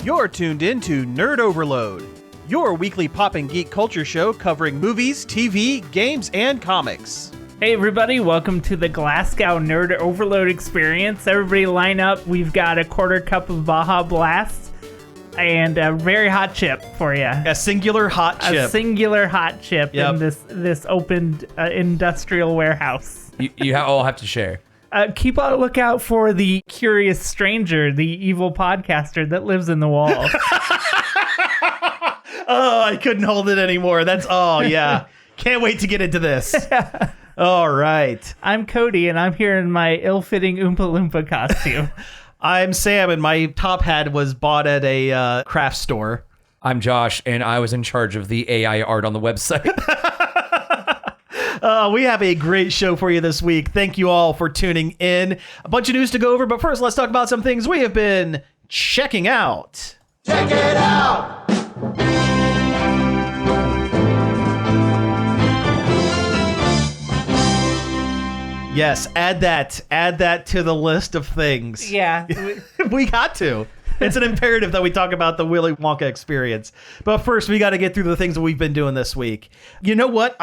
You're tuned in to Nerd Overload, your weekly pop and geek culture show covering movies, TV, games, and comics. Hey everybody, welcome to the Glasgow Nerd Overload experience. Everybody line up. We've got a quarter cup of Baja Blast and a very hot chip for you. A singular hot chip. A singular hot chip Yep. in this opened industrial warehouse. You all have to share. Keep on the lookout for the curious stranger, the evil podcaster that lives in the wall. Oh, I couldn't hold it anymore. Yeah. Can't wait to get into this. All right. I'm Cody, and I'm here in my ill-fitting Oompa Loompa costume. I'm Sam, and my top hat was bought at a craft store. I'm Josh, and I was in charge of the AI art on the website. We have a great show for you this week. Thank you all for tuning in. A bunch of news to go over, but first, let's talk about some things we have been checking out. Check it out! Yes, add that to the list of things. Yeah. We got to. It's an imperative that we talk about the Willy Wonka experience. But first, we got to get through the things that we've been doing this week. You know what?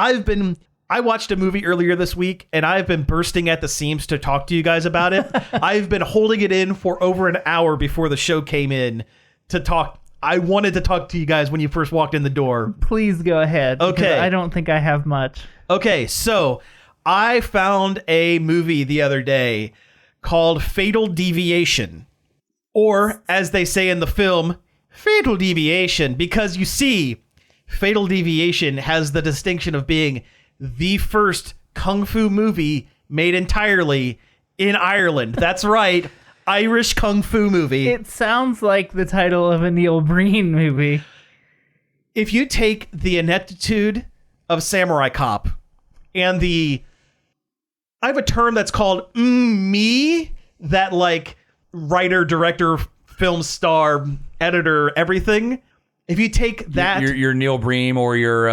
I watched a movie earlier this week, and I've been bursting at the seams to talk to you guys about it. I've been holding it in for over an hour before the show came in to talk. I wanted to talk to you guys when you first walked in the door. Please go ahead. Okay. I don't think I have much. Okay, so I found a movie the other day called Fatal Deviation, or as they say in the film, Fatal Deviation, because you see, Fatal Deviation has the distinction of being the first kung fu movie made entirely in Ireland. That's right, Irish kung fu movie. It sounds like the title of a Neil Breen movie. If you take the ineptitude of Samurai Cop and I have a term that's called me, that like writer, director, film star, editor, everything. If you take that, your Neil Breen or your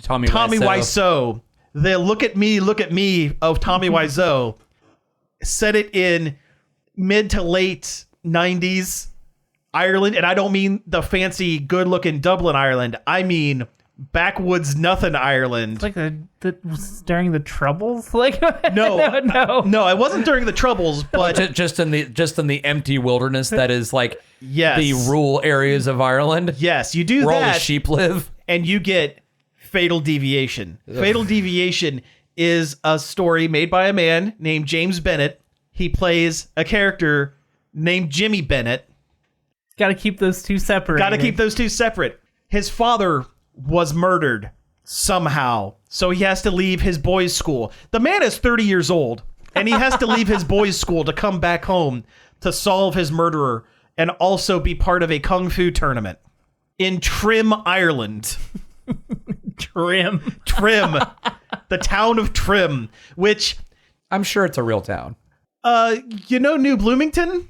Tommy Wiseau, the look at me of Tommy Wiseau, set it in mid to late 90s Ireland, and I don't mean the fancy, good-looking Dublin, Ireland. I mean backwoods nothing Ireland. It's like during the Troubles? Like No, no, it wasn't during the Troubles, but just in the empty wilderness that is like yes, the rural areas of Ireland. Yes, you do where that, all the sheep live, and you get Fatal Deviation. Ugh. Fatal Deviation is a story made by a man named James Bennett. He plays a character named Jimmy Bennett. Got to keep those two separate. His father was murdered somehow, so he has to leave his boys' school. The man is 30 years old, and he has to leave his boys' school to come back home to solve his murderer and also be part of a kung fu tournament in Trim, Ireland. Trim. The town of Trim, which I'm sure it's a real town. New Bloomington?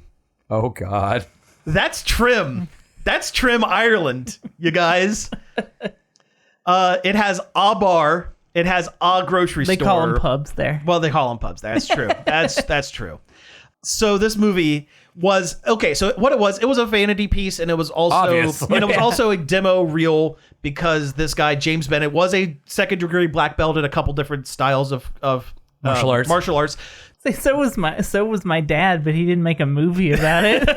Oh, God. That's Trim. That's Trim, Ireland, you guys. It has a bar. It has a grocery store. They call them pubs there. Well, they call them pubs there. That's true. That's true. So this movie was okay. So what it was a vanity piece, and it was also a demo reel because this guy James Bennett was a second degree black belt in a couple different styles of martial arts. So was my dad, but he didn't make a movie about it.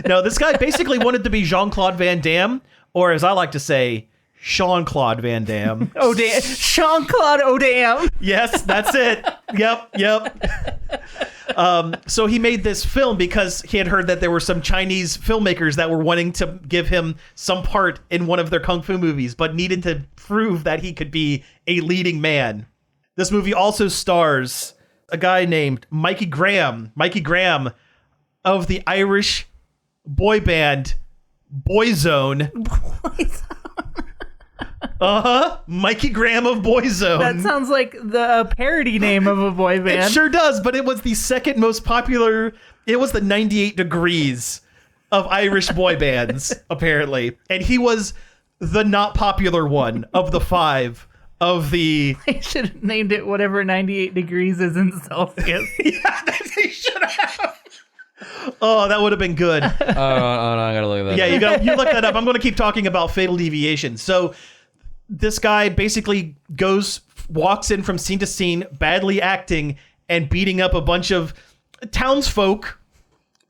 No, this guy basically wanted to be Jean-Claude Van Damme, or as I like to say, Sean-Claude Van Damme. Oh, damn. Sean-Claude O'Dam. Yes, that's it. Yep. So he made this film because he had heard that there were some Chinese filmmakers that were wanting to give him some part in one of their kung fu movies, but needed to prove that he could be a leading man. This movie also stars a guy named Mikey Graham of the Irish boy band Boyzone. Mikey Graham of Boyzone. That sounds like the parody name of a boy band. It sure does, but it was the second most popular. It was the 98 Degrees of Irish boy bands, apparently. And he was the not popular one of the five of the... They should have named it whatever 98 degrees is in Celsius. Yeah, they should have. Oh, that would have been good. Oh, no, I gotta look at that. Yeah, you look that up. I'm going to keep talking about Fatal Deviation. So this guy basically walks in from scene to scene, badly acting and beating up a bunch of townsfolk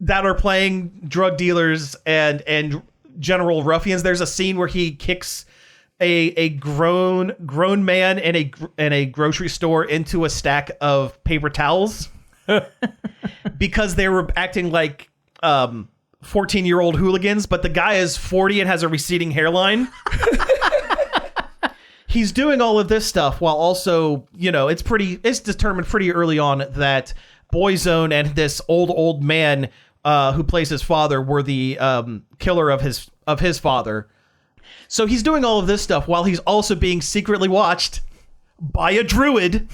that are playing drug dealers and general ruffians. There's a scene where he kicks a grown man in a grocery store into a stack of paper towels because they were acting like 14-year-old hooligans, but the guy is 40 and has a receding hairline. He's doing all of this stuff while also, it's determined pretty early on that Boyzone and this old man who plays his father were the killer of his father. So he's doing all of this stuff while he's also being secretly watched by a druid.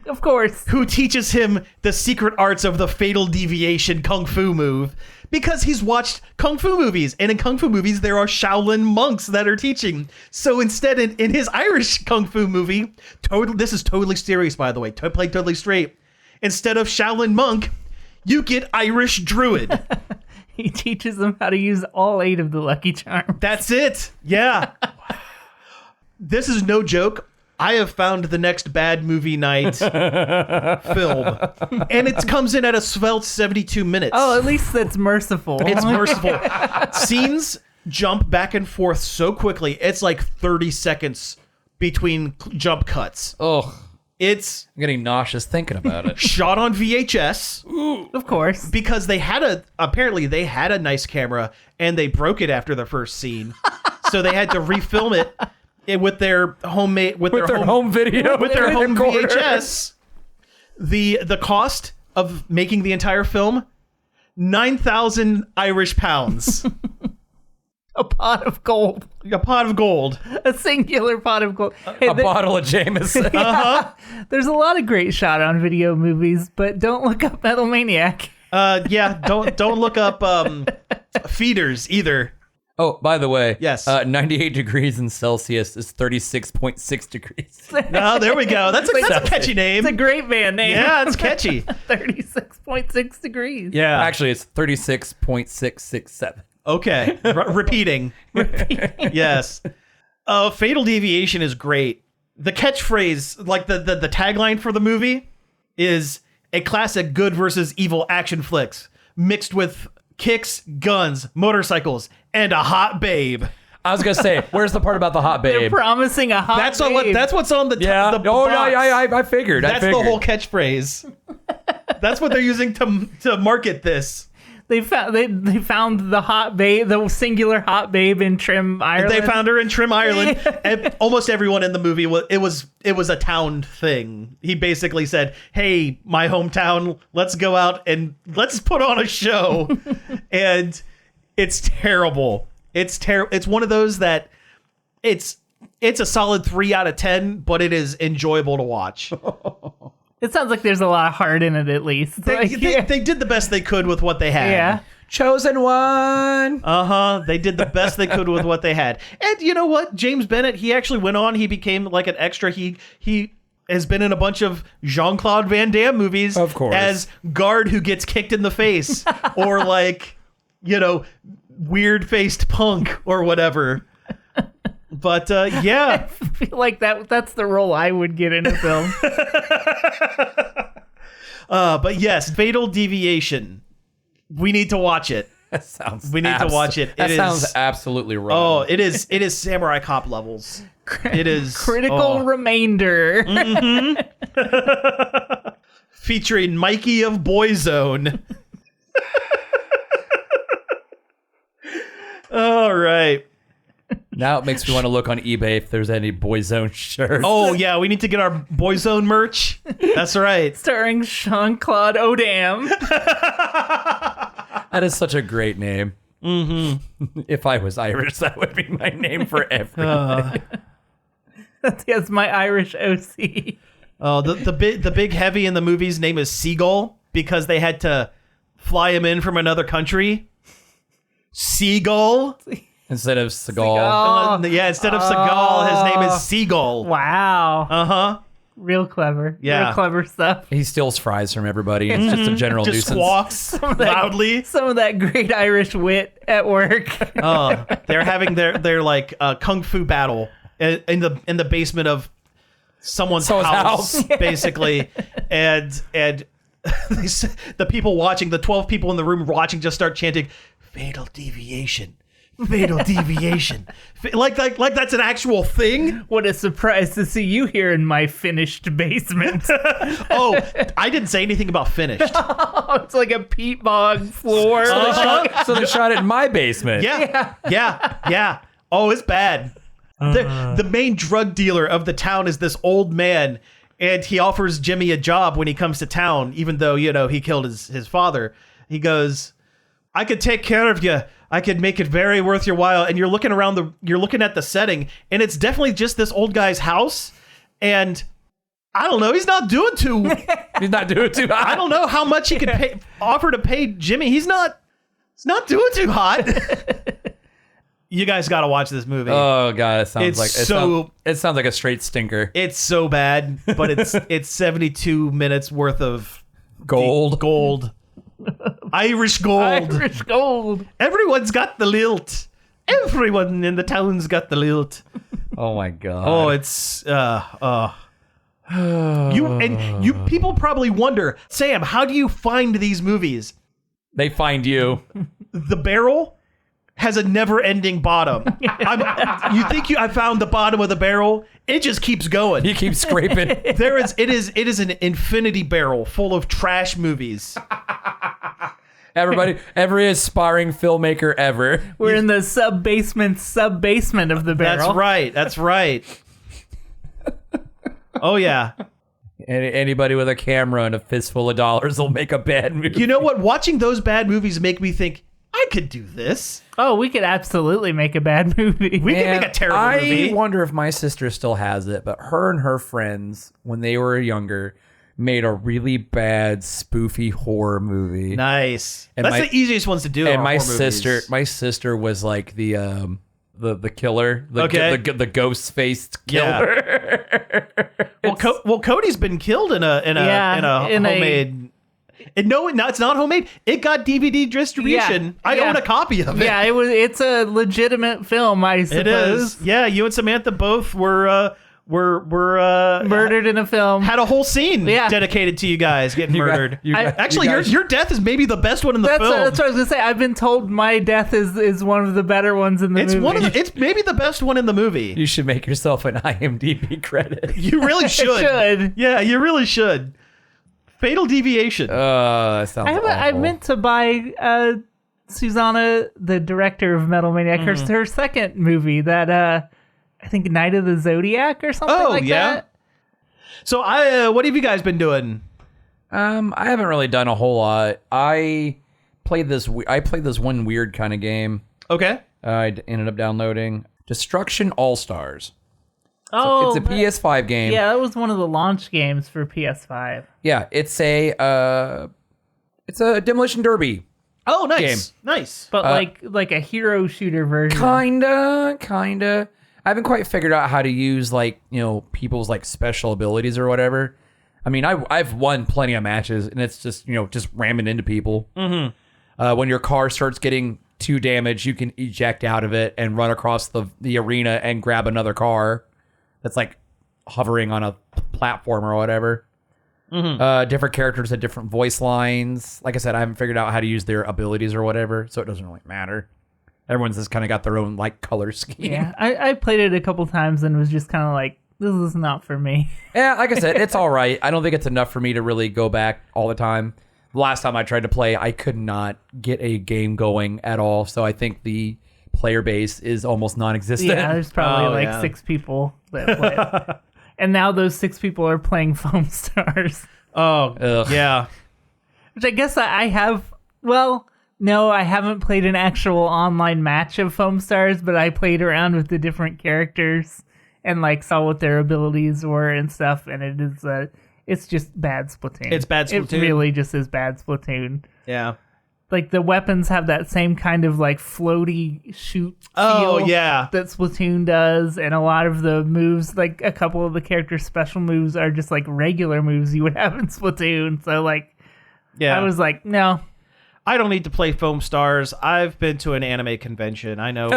Of course. Who teaches him the secret arts of the Fatal Deviation kung fu move. Because he's watched kung fu movies. And in kung fu movies, there are Shaolin monks that are teaching. So instead, in his Irish kung fu movie, this is totally serious, by the way, played totally straight. Instead of Shaolin monk, you get Irish druid. He teaches them how to use all 8 of the Lucky Charms. That's it. Yeah. This is no joke. I have found the next bad movie night film. And it comes in at a svelte 72 minutes. Oh, at least that's merciful. It's merciful. Scenes jump back and forth so quickly. It's like 30 seconds between jump cuts. Oh. It's I'm getting nauseous thinking about it. Shot on VHS. Of course. Because apparently they had a nice camera and they broke it after the first scene. So they had to refilm it with their home video with their home VHS. The cost of making the entire film, 9,000 Irish pounds. A pot of gold. A pot of gold. A singular pot of gold. Hey, a bottle of Jameson. Yeah, there's a lot of great shot on video movies, but don't look up Metal Maniac. Don't look up feeders either. Oh, by the way, yes. 98 degrees in Celsius is 36.6 degrees. Oh, there we go. That's a catchy name. It's a great band name. Yeah, it's catchy. 36.6 degrees. Yeah. Actually, it's 36.667. Okay. Repeating. Yes. Fatal Deviation is great. The catchphrase, like the tagline for the movie, is a classic good versus evil action flicks mixed with kicks, guns, motorcycles, and a hot babe. I was gonna say, where's the part about the hot babe? They're promising a hot babe. That's what's on the yeah. the Oh, box. yeah, I figured. That's the whole catchphrase. That's what they're using to market this. They found the hot babe, the singular hot babe in Trim, Ireland. They found her in Trim, Ireland. And almost everyone in the movie it was a town thing. He basically said, "Hey, my hometown, let's go out and let's put on a show." And it's terrible. It's one of those that it's a solid 3 out of 10, but it is enjoyable to watch. It sounds like there's a lot of heart in it, at least. They did the best they could with what they had. Yeah. Chosen one. They did the best they could with what they had. And you know what? James Bennett, he actually went on. He became like an extra. He has been in a bunch of Jean-Claude Van Damme movies. Of course. As guard who gets kicked in the face. Or like, weird-faced punk or whatever. But yeah. I feel like that's the role I would get in a film. But yes, Fatal Deviation. We need to watch it. That sounds. We need to watch it. That sounds absolutely wrong. Oh, it is Samurai Cop levels. It is Critical Remainder. Mm-hmm. Featuring Mikey of Boyzone. All right. Now it makes me want to look on eBay if there's any Boyzone shirts. Oh, yeah. We need to get our Boyzone merch. That's right. Starring Sean-Claude Odam. That is such a great name. Mm-hmm. If I was Irish, that would be my name for everything. That's my Irish OC. Oh, the big heavy in the movie's name is Seagull because they had to fly him in from another country. Seagull. Instead of Seagal. Yeah, instead of Seagal, his name is Seagull. Wow. Uh-huh. Real clever. Yeah. Real clever stuff. He steals fries from everybody. It's just a general Just nuisance. squawks loudly. Some of that great Irish wit at work. Oh, they're having their like kung fu battle in the basement of someone's house, basically, and the people watching, the 12 people in the room watching, just start chanting "Fatal Deviation." Fatal Deviation. Like that's an actual thing. What a surprise to see you here in my finished basement. Oh, I didn't say anything about finished. It's like a peat bog floor. So they shot it in my basement. Yeah. Oh, it's bad. The main drug dealer of the town is this old man, and he offers Jimmy a job when he comes to town, even though, he killed his father. He goes, "I could take care of you. I could make it very worth your while." And you're looking at the setting, and it's definitely just this old guy's house. And I don't know, he's not doing too. He's not doing too hot. I don't know how much he could offer to pay Jimmy. He's not doing too hot. You guys got to watch this movie. Oh god, it sounds It sounds like a straight stinker. It's so bad, but it's 72 minutes worth of Gold. Irish gold. Irish gold. Everyone's got the lilt. Everyone in the town's got the lilt. Oh my god. Oh, it's you people probably wonder, Sam, how do you find these movies? They find you. The barrel has a never-ending bottom. You think I found the bottom of the barrel? It just keeps going. You keep scraping. It is an infinity barrel full of trash movies. Every aspiring filmmaker ever. We're in the sub-basement of the barrel. That's right. Oh, yeah. Anybody with a camera and a fistful of dollars will make a bad movie. You know what? Watching those bad movies make me think, I could do this. Oh, we could absolutely make a bad movie. We could make a terrible movie. I wonder if my sister still has it, but her and her friends, when they were younger, made a really bad spoofy horror movie. Nice. And that's the easiest ones to do. And my sister was like the killer, the ghost faced killer. Yeah. Well, Cody's been killed in a homemade. No, it's not homemade. It got DVD distribution. Yeah, I own a copy of it. Yeah, it's a legitimate film, I suppose. It is. Yeah, you and Samantha both were murdered in a film. Had a whole scene dedicated to you guys getting murdered. Your death is maybe the best one in the film. That's what I was gonna say. I've been told my death is one of the better ones in the movie. It's maybe the best one in the movie. You should make yourself an IMDb credit. You really should. Yeah, you really should. Fatal Deviation. That sounds awful. I meant to buy Susanna, the director of Metal Maniac, her second movie, that I think Night of the Zodiac or something that. So what have you guys been doing? I haven't really done a whole lot. I played this one weird kind of game. Okay. I ended up downloading Destruction All-Stars. Oh, it's a PS5 game. Yeah, that was one of the launch games for PS5. Yeah, it's a Demolition Derby. Oh, nice. Game. Nice. But like a hero shooter version. Kinda. I haven't quite figured out how to use people's special abilities or whatever. I mean, I've won plenty of matches, and it's just ramming into people. Mm-hmm. When your car starts getting too damaged, you can eject out of it and run across the arena and grab another car that's hovering on a platform or whatever. Mm-hmm. Different characters had different voice lines. Like I said, I haven't figured out how to use their abilities or whatever, so it doesn't really matter. Everyone's just kind of got their own color scheme. Yeah, I played it a couple times and was just kind of this is not for me. Yeah, like I said, it's all right. I don't think it's enough for me to really go back all the time. The last time I tried to play, I could not get a game going at all, so I think the player base is almost non-existent. Yeah, there's probably 6 people that play it. And now those 6 people are playing Foam Stars. Oh, ugh. Yeah. Which I guess I have... Well, no, I haven't played an actual online match of Foam Stars, but I played around with the different characters and saw what their abilities were and stuff, and it is... it's just bad Splatoon. It's bad Splatoon. It really just is bad Splatoon. Yeah. like the weapons have that same kind of like floaty shoot feel yeah. that Splatoon does, and a lot of the moves, like a couple of the characters' special moves are just like regular moves you would have in Splatoon. So like, Yeah. I was like, no. I don't need to play Foam Stars. I've been to an anime convention. I know.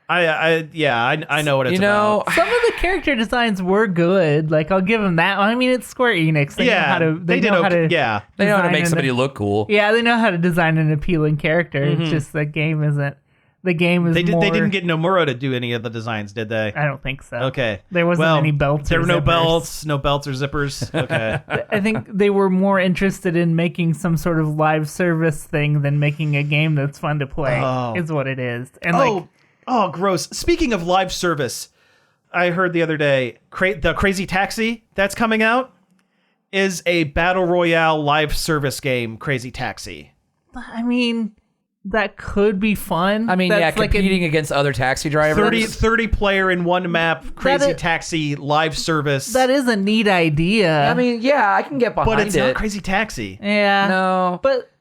I know what it's about. Some of the character designs were good. Like, I'll give them that. I mean, it's Square Enix. They know how to. They know how to. Yeah, They know how to make design somebody look cool. Yeah, they know how to design an appealing character. It's just the game isn't. The game is they more. didn't get Nomura to do any of the designs, did they? I don't think so. Okay. There wasn't any belts. There or were no zippers. belts or zippers. Okay. I think they were more interested in making some sort of live service thing than making a game that's fun to play. Oh. Is what it is. And Oh, gross. Speaking of live service, I heard the other day the Crazy Taxi that's coming out is a battle royale live service game. Crazy Taxi. I mean, that could be fun. I mean, That's like competing against other taxi drivers. 30 player in one map. Crazy is- Taxi live service. that is a neat idea. I mean, yeah, I can get behind but it's it. not Crazy Taxi. yeah. No. But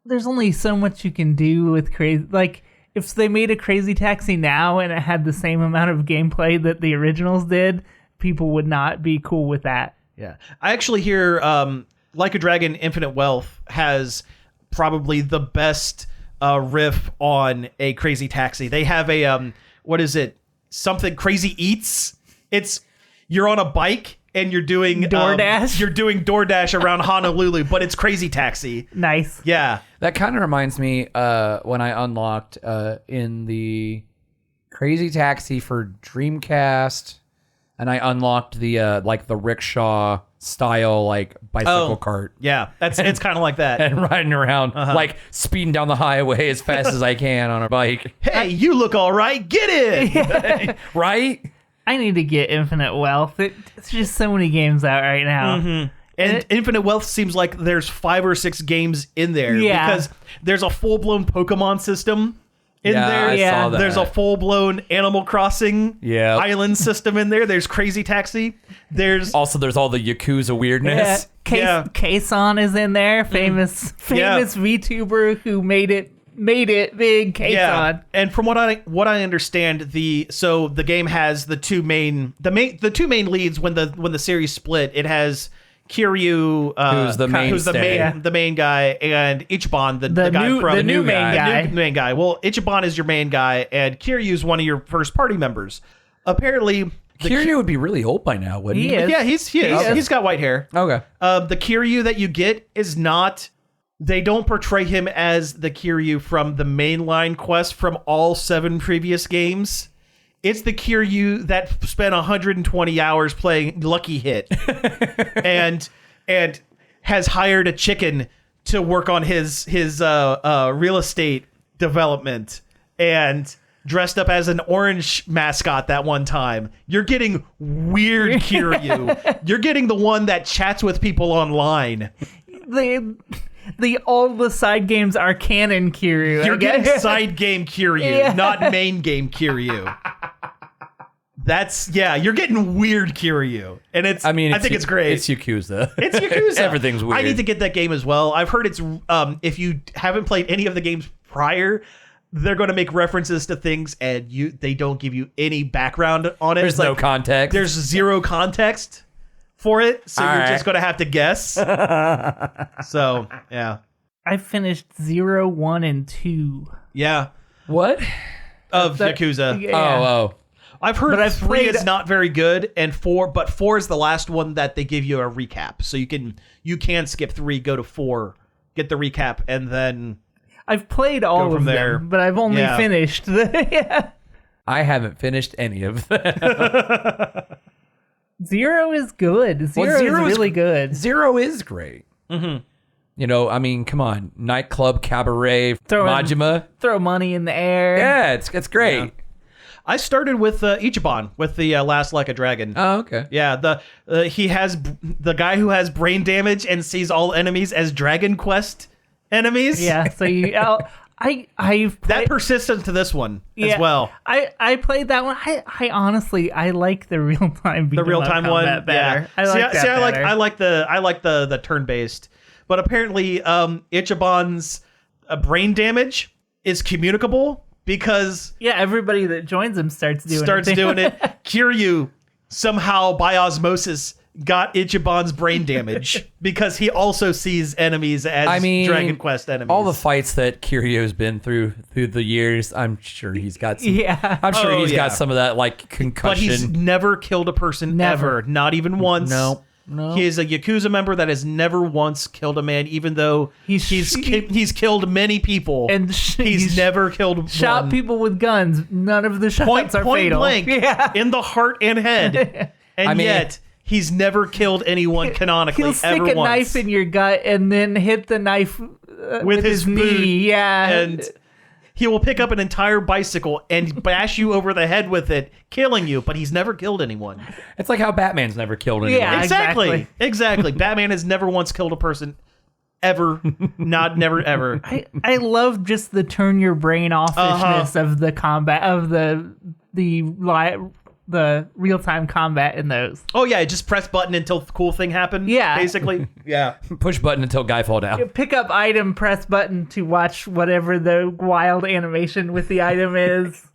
there's only so much you can do with crazy. Like, if they made a Crazy Taxi now and it had the same amount of gameplay that the originals did, people would not be cool with that. Yeah. I actually hear Like a Dragon Infinite Wealth has probably the best riff on a Crazy Taxi. They have a what is it? Something Crazy Eats. You're on a bike and you're doing DoorDash? You're doing DoorDash around Honolulu, but it's Crazy Taxi. Nice. Yeah. That kind of reminds me when I unlocked in the Crazy Taxi for Dreamcast, and I unlocked the like the rickshaw style like bicycle cart. Yeah. It's kind of like that. And riding around, like speeding down the highway as fast as I can on a bike. Hey, you look all right. Get in. Right? I need to get Infinite Wealth. It's just so many games out right now. And Infinite Wealth seems like there's 5 or 6 games in there. Yeah. Because there's a full-blown Pokemon system in there. I saw that. There's a full-blown Animal Crossing Yep. island system in there. There's Crazy Taxi. There's Also, there's all the Yakuza weirdness. Kason is in there. Famous VTuber who made it big. Kason. yeah. And from what I understand, the game has the two main leads when the series split. It has Kiryu, Who's the mainstay. the main guy, and Ichiban, the guy from the new main guy. The new main guy. Well, Ichiban is your main guy, and Kiryu's one of your first party members. Apparently, Kiryu would be really old by now, wouldn't he? He is. yeah, he's got white hair. Okay. The Kiryu that you get is not. They don't portray him as the Kiryu from the mainline quest from all 7 previous games. It's the Kiryu that spent 120 hours playing Lucky Hit, and has hired a chicken to work on his real estate development, and dressed up as an orange mascot that one time. You're getting weird Kiryu. You're getting the one that chats with people online. All the side games are canon Kiryu. You're getting side game Kiryu, not main game Kiryu. You're getting weird Kiryu. And I think it's great. It's Yakuza. It's Yakuza. Everything's weird. I need to get that game as well. I've heard it's if you haven't played any of the games prior, they're going to make references to things and they don't give you any background on it. There's no context. There's zero context for it, so you're right. just going to have to guess. So, yeah. I finished 0, 1, and 2. Yeah. What? Of Yakuza. Yeah. Oh. I've heard But I've 3 played- is not very good, and 4 is the last one that they give you a recap. So you can skip 3, go to 4, get the recap, and then I've played all from of there. them, but I've only finished the. I haven't finished any of them. 0 is good. 0 is really good. 0 is great. Mm-hmm. You know, I mean, come on. Nightclub, cabaret, Throw in- Majima. Throw money in the air. Yeah, it's great. Yeah. I started with Ichiban, with the Last Like a Dragon. Oh, okay. Yeah, he has the guy who has brain damage and sees all enemies as Dragon Quest enemies. Yeah, so That persistent to this one as well. I played that one. I honestly like the real time. The real time one better. Yeah. I like the turn based, but apparently Ichiban's brain damage is communicable because everybody that joins him starts doing it. Kiryu somehow by osmosis got Ichiban's brain damage because he also sees enemies as Dragon Quest enemies. All the fights that Kiryu's been through the years, I'm sure he's got some. Yeah. I'm sure he's got some of that like concussion. But he's never killed a person ever, not even once. No. He is a Yakuza member that has never once killed a man, even though he's killed many people. And he's never killed shot one. People with guns. None of the shots are point fatal. Blank, in the heart and head. And yet he's never killed anyone canonically. He'll stick a knife in your gut and then hit the knife with his knee. Yeah, and he will pick up an entire bicycle and bash you over the head with it, killing you. But he's never killed anyone. It's like how Batman's never killed anyone. Yeah, exactly. Batman has never once killed a person. Ever, never, ever. I love just the turn your brain offishness of the combat of the real time combat in those. Oh yeah, just press button until the cool thing happened. Yeah, basically. Yeah, push button until guy fall down. Pick up item, press button to watch whatever the wild animation with the item is.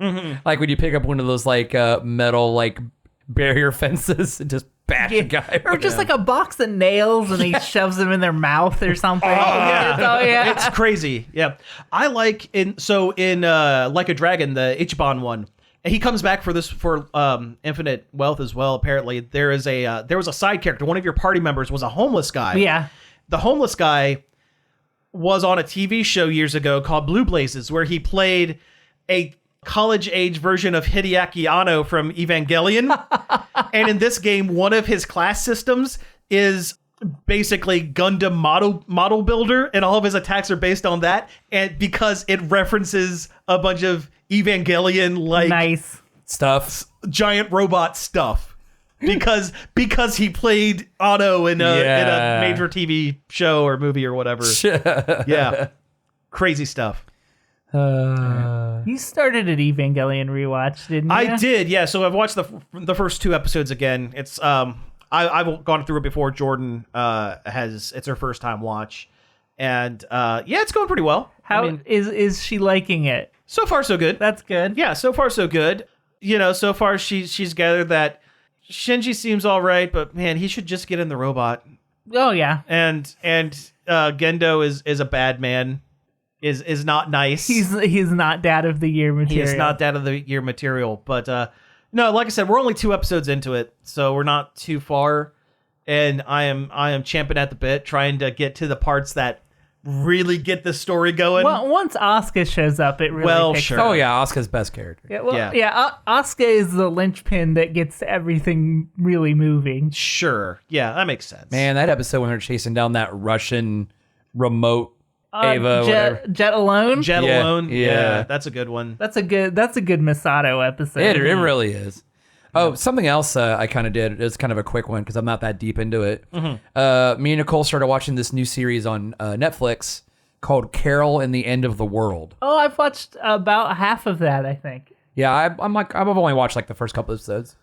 Like when you pick up one of those like metal like barrier fences and just bash a guy. Or just like a box of nails and he shoves them in their mouth or something. Yeah. It's crazy. Yeah. I like in Like a Dragon, the Ichiban one. And he comes back for Infinite Wealth as well. Apparently there was a side character. One of your party members was a homeless guy. Yeah. The homeless guy was on a TV show years ago called Blue Blazes, where he played a college-age version of Hideaki Anno from Evangelion. And in this game, one of his class systems is basically Gundam model builder, and all of his attacks are based on that. And because it references a bunch of Evangelion nice stuff, giant robot stuff. Because he played Anno in a major TV show or movie or whatever. Yeah. Crazy stuff. You started an Evangelion rewatch, didn't you? I did, yeah. So I've watched the first 2 episodes again. It's I've gone through it before. Jordan it's her first time watch, and it's going pretty well. Is she liking it? So far, so good. That's good. Yeah, so far, so good. So far she's gathered that Shinji seems all right, but man, he should just get in the robot. Oh yeah. And Gendo is a bad man. Is not nice. He's not Dad of the Year material. He is not Dad of the Year material. But no, like I said, we're only 2 episodes into it, so we're not too far. And I am champing at the bit, trying to get to the parts that really get the story going. Well, once Asuka shows up, it really picks sure. up. Oh yeah, Asuka's best character. Yeah, Asuka is the linchpin that gets everything really moving. Sure. Yeah, that makes sense. Man, that episode when they're chasing down that Russian remote Ava, Jet Alone. Jet Alone. Yeah, that's a good one. That's a good Masato episode. It really is. Oh, something else I kind of did. It's kind of a quick one because I'm not that deep into it. Me and Nicole started watching this new series on Netflix called Carol and the End of the World. Oh, I've watched about half of that, I think. Yeah, I've only watched like the first couple episodes.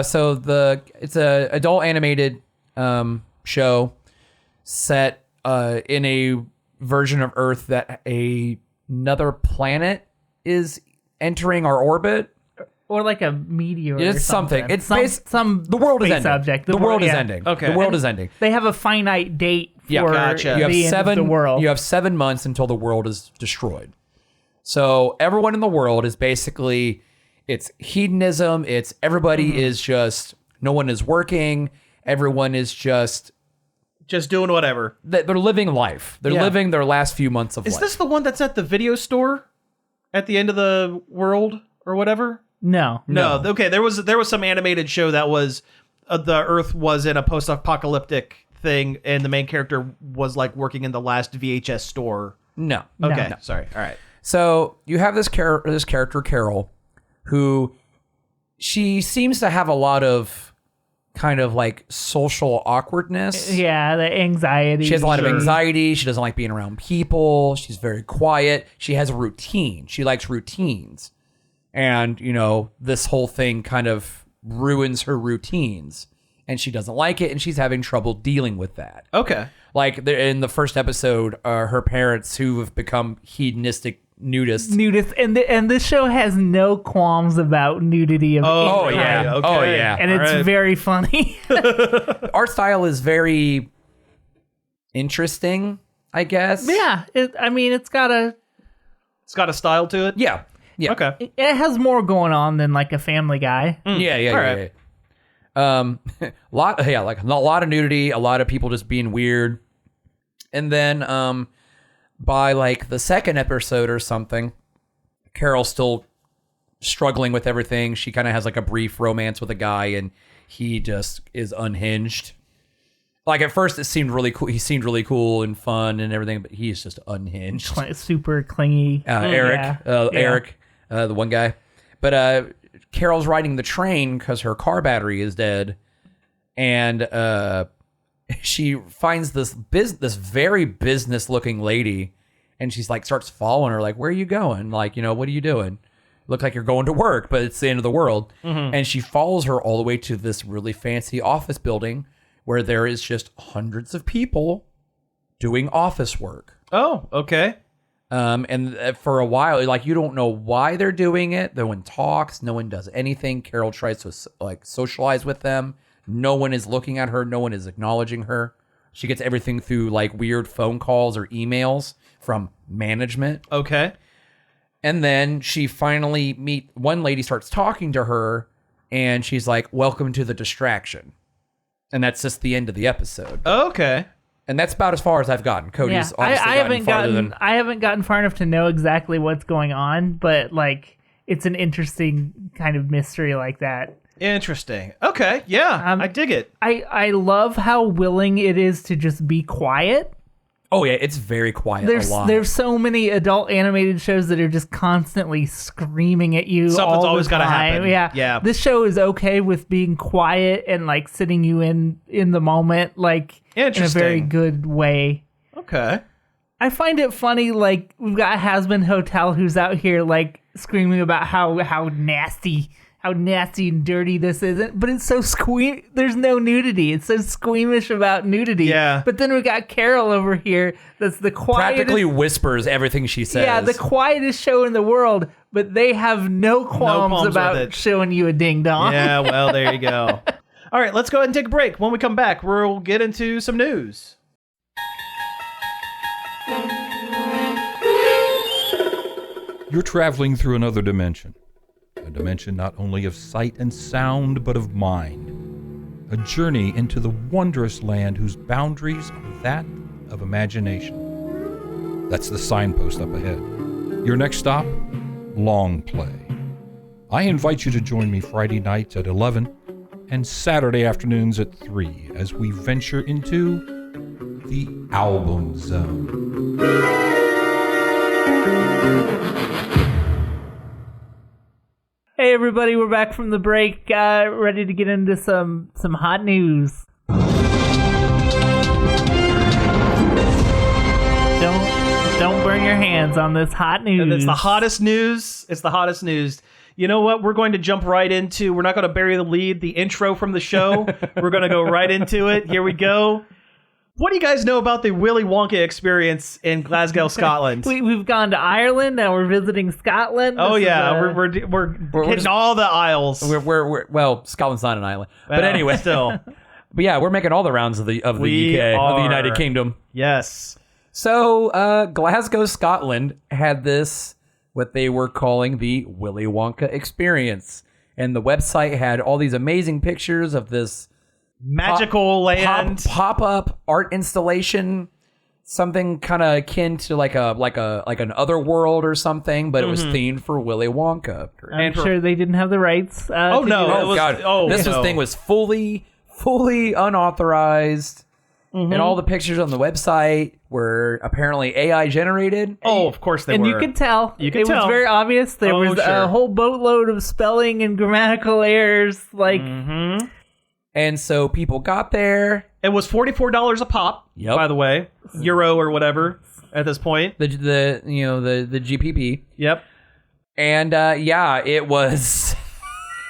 So it's a adult animated show set in a version of Earth that another planet is entering our orbit. Or like a meteor. It's or something. It's the world is ending. Subject. The world is ending. Okay. The world is ending. They have a finite date for gotcha. the end of the world. You have 7 months until the world is destroyed. So everyone in the world is basically, it's hedonism. It's everybody is just, no one is working. Everyone is just doing whatever. They're living life. They're living their last few months of life. Is this the one that's at the video store at the end of the world or whatever? No. Okay, there was some animated show that was the Earth was in a post-apocalyptic thing, and the main character was like working in the last VHS store. No. Okay, No. Sorry. All right. So you have this character Carol, who she seems to have a lot of kind of like social awkwardness. Yeah, the anxiety. She has a lot of anxiety. She doesn't like being around people. She's very quiet. She has a routine. She likes routines. And, you know, this whole thing kind of ruins her routines. And she doesn't like it, and she's having trouble dealing with that. Okay. Like in the first episode, her parents who have become hedonistic nudists. And this show has no qualms about nudity of any kind. Okay. Oh, yeah. And it's very funny. Art style is very interesting, I guess. Yeah. It's got a style to it. Yeah. Yeah. Okay. It has more going on than like a Family Guy. Yeah. All right. A lot of nudity, a lot of people just being weird. And then by like the second episode or something, Carol's still struggling with everything. She kind of has like a brief romance with a guy, and he just is unhinged. Like at first it seemed really cool. He seemed really cool and fun and everything, but he's just unhinged. Super clingy. Eric, the one guy. But Carol's riding the train because her car battery is dead, and she finds this very business looking lady, and she's like starts following her, like, where are you going? Like, you know, what are you doing? Look like you're going to work, but it's the end of the world. And she follows her all the way to this really fancy office building where there is just hundreds of people doing office work. Oh, okay. And for a while, like, you don't know why they're doing it. No one talks. No one does anything. Carol tries to like socialize with them. No one is looking at her. No one is acknowledging her. She gets everything through like weird phone calls or emails from management. Okay. And then she finally one lady starts talking to her, and she's like, welcome to the distraction. And that's just the end of the episode. Okay. And that's about as far as I've gotten. Cody's obviously I haven't gotten far enough to know exactly what's going on, but like it's an interesting kind of mystery like that. Interesting. Okay. Yeah, I dig it. I love how willing it is to just be quiet. Oh yeah, it's very quiet. There's so many adult animated shows that are just constantly screaming at you. Something's always got to happen. Yeah. This show is okay with being quiet and like sitting you in the moment, like in a very good way. Okay. I find it funny, like we've got Has-Been Hotel who's out here like screaming about how nasty and dirty this isn't, but it's so there's no nudity. It's so squeamish about nudity. Yeah. But then we got Carol over here that's the quietest. Practically whispers everything she says. Yeah, the quietest show in the world, but they have no qualms about showing you a ding-dong. Yeah, well, there you go. All right, let's go ahead and take a break. When we come back, we'll get into some news. You're traveling through another dimension. A dimension not only of sight and sound, but of mind. A journey into the wondrous land whose boundaries are that of imagination. That's the signpost up ahead. Your next stop? Long Play. I invite you to join me Friday nights at 11 and Saturday afternoons at 3 as we venture into the Album Zone. Hey everybody, we're back from the break, ready to get into some hot news. Don't burn your hands on this hot news. And it's the hottest news. It's the hottest news. You know what? We're going to jump right into, we're not going to bury the lead, the intro from the show. We're going to go right into it. Here we go. What do you guys know about the Willy Wonka experience in Glasgow, Scotland? We've gone to Ireland, now we're visiting Scotland. We're hitting all the aisles. Well, Scotland's not an island, but anyway, still. But yeah, we're making all the rounds of the UK, of the United Kingdom. Yes. So Glasgow, Scotland had this, what they were calling the Willy Wonka experience, and the website had all these amazing pictures of this magical land, pop-up art installation, something kind of akin to like an other world or something, but it was themed for Willy Wonka. I'm sure they didn't have the rights. This thing was fully unauthorized, and all the pictures on the website were apparently AI generated. Oh, of course they were. And you could tell. It was very obvious. There was a whole boatload of spelling and grammatical errors. Like, And so people got there. It was $44 a pop, Yep. by the way. Euro or whatever at this point. The GPP. Yep. And it was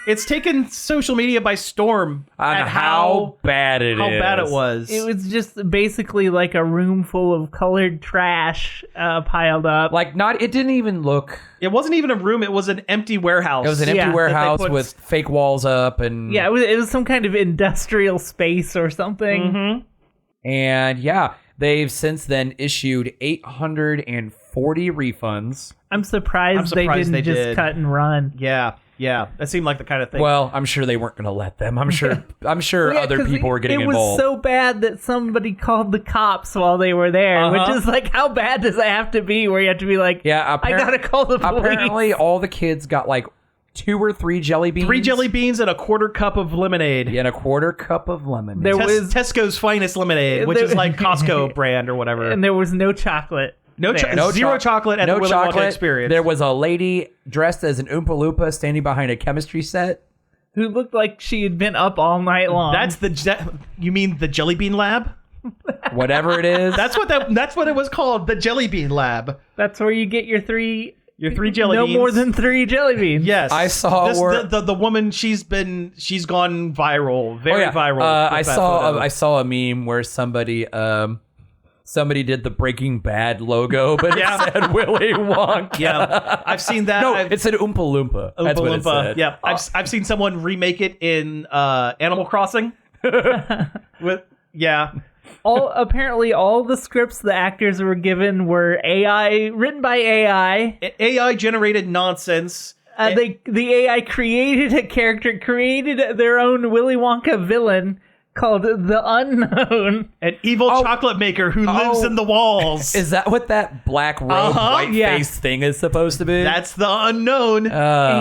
It's taken social media by storm on at how bad it is. how bad it was. It was just basically like a room full of colored trash piled up. Like it didn't even look. It wasn't even a room. It was an empty warehouse. It was an empty Yeah. warehouse That they put- with fake walls up and Yeah, it was some kind of industrial space or something. Mm-hmm. And they've since then issued 840 refunds. I'm surprised they didn't they just did. cut and run. Yeah. That seemed like the kind of thing. Well, I'm sure they weren't going to let them. I'm sure Yeah, other 'cause people were getting it was involved. so bad that somebody called the cops while they were there, which is like, how bad does that have to be? Where you have to be like, I gotta call the police. Apparently, all the kids got like 2 or 3 jelly beans. 3 jelly beans and a quarter cup of lemonade. and a quarter cup of lemon. There was Tesco's finest lemonade, which There- is like Costco brand or whatever. and there was no chocolate. No, there. zero chocolate at the Willy Wonka experience. There was a lady dressed as an Oompa Loompa standing behind a chemistry set. Who looked like she had been up all night long. You mean the jelly bean lab? Whatever it is. That's what it was called, the jelly bean lab. That's where you get your 3 jelly no beans. more than 3 jelly beans. Yes, I saw where- the woman. She's gone viral, very viral. I with that photo. saw a meme where somebody did the Breaking Bad logo, but it said Willy Wonka. Yeah, I've seen that. No, it said Oompa Loompa. That's what it said. Yeah, I've seen someone remake it in Animal Crossing. Apparently all the scripts the actors were given were written by AI. AI generated nonsense. The AI created a character, created their own Willy Wonka villain called the Unknown. An evil chocolate maker who lives in the walls. Is that what that black robe, white face thing is supposed to be? That's the Unknown.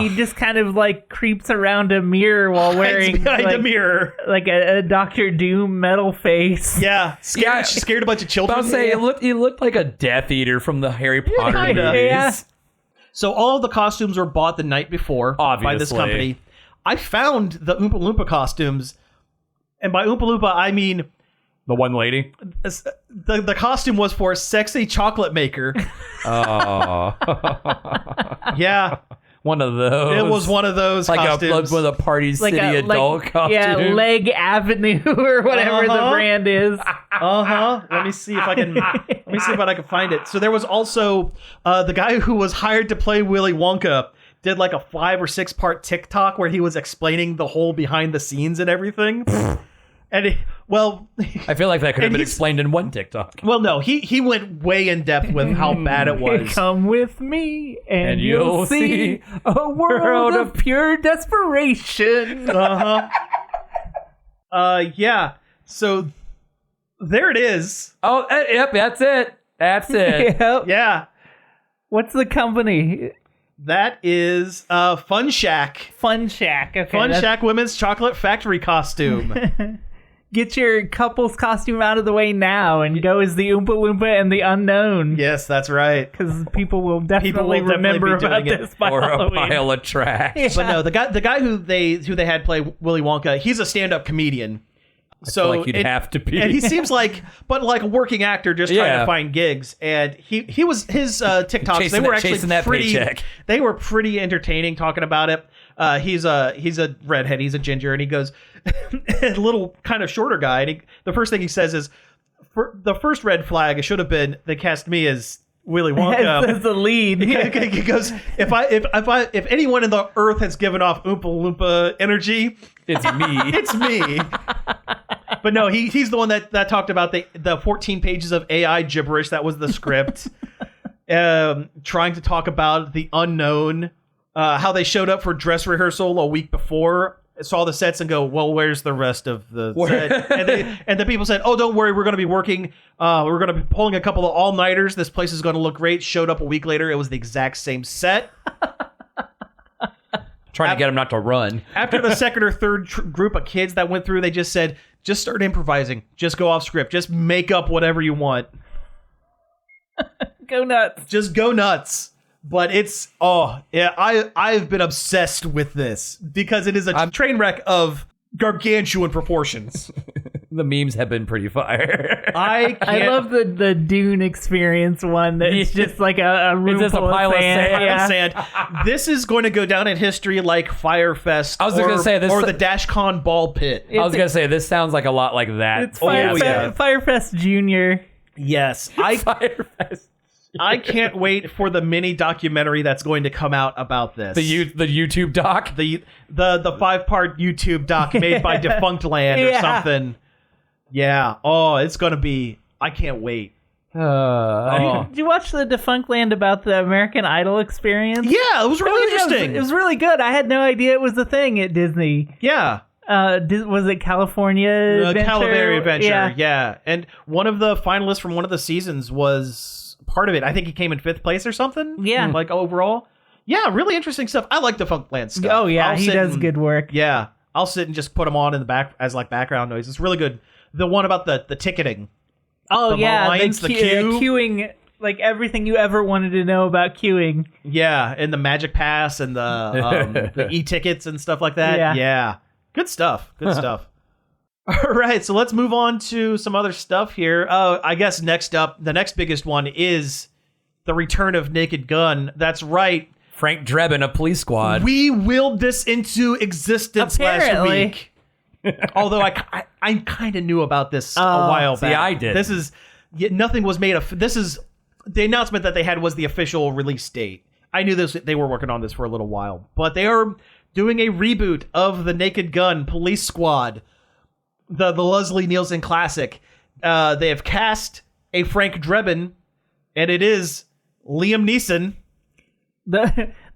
He just kind of like creeps around a mirror while wearing behind like, a mirror. like a Doctor Doom metal face. Yeah, scared a bunch of children. I was saying, he looked like a Death Eater from the Harry Potter movies. Yeah. So all of the costumes were bought the night before by this Obviously. company. I found the Oompa Loompa costumes, and by Oompa Loompa I mean The one lady. the costume was for a sexy chocolate maker. Oh, Yeah, one of those. it was one of those like costumes. one of the Party City adult costume. Yeah, Leg Avenue or whatever the Uh-huh. brand is. Let me see if I can. Let me see if I can find it. So there was also the guy who was hired to play Willy Wonka did like a 5 or 6 part TikTok where he was explaining the whole behind the scenes and everything. And I feel like that could have And been he's- explained in one TikTok. well, no, he went way in depth with how bad it was. Come with me and you'll you'll see see a world of pure desperation. Yeah. So there it is. Oh, yep, that's it. That's it. Yep. Yeah. What's the company? That is Fun Shack. Fun Shack. Okay, Fun that's- Shack Women's Chocolate Factory costume. Get your couple's costume out of the way now and go as the Oompa Loompa and the Unknown. Yes, that's right. Because people will definitely definitely remember be about doing it. this by Or a Halloween. pile of trash. But no, the guy who they had play Willy Wonka, he's a stand-up comedian. So like you'd have to be. And he seems like a working actor just trying Yeah. to find gigs. And he was his TikToks. Chasing they were that- actually chasing that pretty. paycheck. They were pretty entertaining talking about it. He's a redhead. He's a ginger, and he goes a little kind of shorter guy. And the first thing he says is, "For the first red flag, it should have been they cast me as Willy Wonka." As the lead. He goes, if anyone in the earth has given off Oompa Loompa energy, It's me. it's me. But no, he's the one that talked about the 14 pages of AI gibberish that was the script. Trying to talk about the unknown, how they showed up for dress rehearsal a week before, saw the sets and go, well, where's the rest of the set? And the people said, oh, don't worry, we're going to be working. We're going to be pulling a couple of all-nighters. This place is going to look great. Showed up a week later. It was the exact same set. Trying to get him not to run. After the second or third group of kids that went through, they just said, just start improvising. Just go off script. Just make up whatever you want. Go nuts. Just go nuts. But it's, I've been obsessed with this because it is a train wreck of gargantuan proportions. The memes have been pretty fire. I love the Dune experience one that's just like a room just a full pile of sand. Yeah. Sand. This is going to go down in history like Firefest. I was going to say this, or the DashCon ball pit. I was going to say this sounds like a lot like that. It's Firefest Junior. Yes, Firefest. I can't wait for the mini documentary that's going to come out about this. The YouTube doc. The 5-part YouTube doc made by Defunct Land or something. Yeah. Oh, it's going to be. I can't wait. Did you watch the Defunct Land about the American Idol experience? Yeah, it was really interesting. It was really good. I had no idea it was a thing at Disney. Yeah. Was it California Adventure? California Adventure, yeah. And one of the finalists from one of the seasons was part of it. I think he came in 5th place or something. Yeah. Like overall. Yeah, really interesting stuff. I like Defunct Land stuff. Oh, yeah, he does good work. Yeah. I'll sit and just put them on in the back as like background noise. It's really good. The one about the ticketing. Oh, the yeah. lines, the queue. Queuing, like everything you ever wanted to know about queuing. Yeah, and the Magic Pass and the e-tickets and stuff like that. Yeah. Good stuff. Good stuff. All right, so let's move on to some other stuff here. I guess next up, the next biggest one is the return of Naked Gun. That's right. Frank Drebin of Police Squad. We willed this into existence last week. Although I kind of knew about this a while back. See, I did. This is nothing was made of. This is the announcement that they had was the official release date. I knew this. They were working on this for a little while, but they are doing a reboot of the Naked Gun Police Squad, the Leslie Nielsen classic. They have cast a Frank Drebin, and it is Liam Neeson.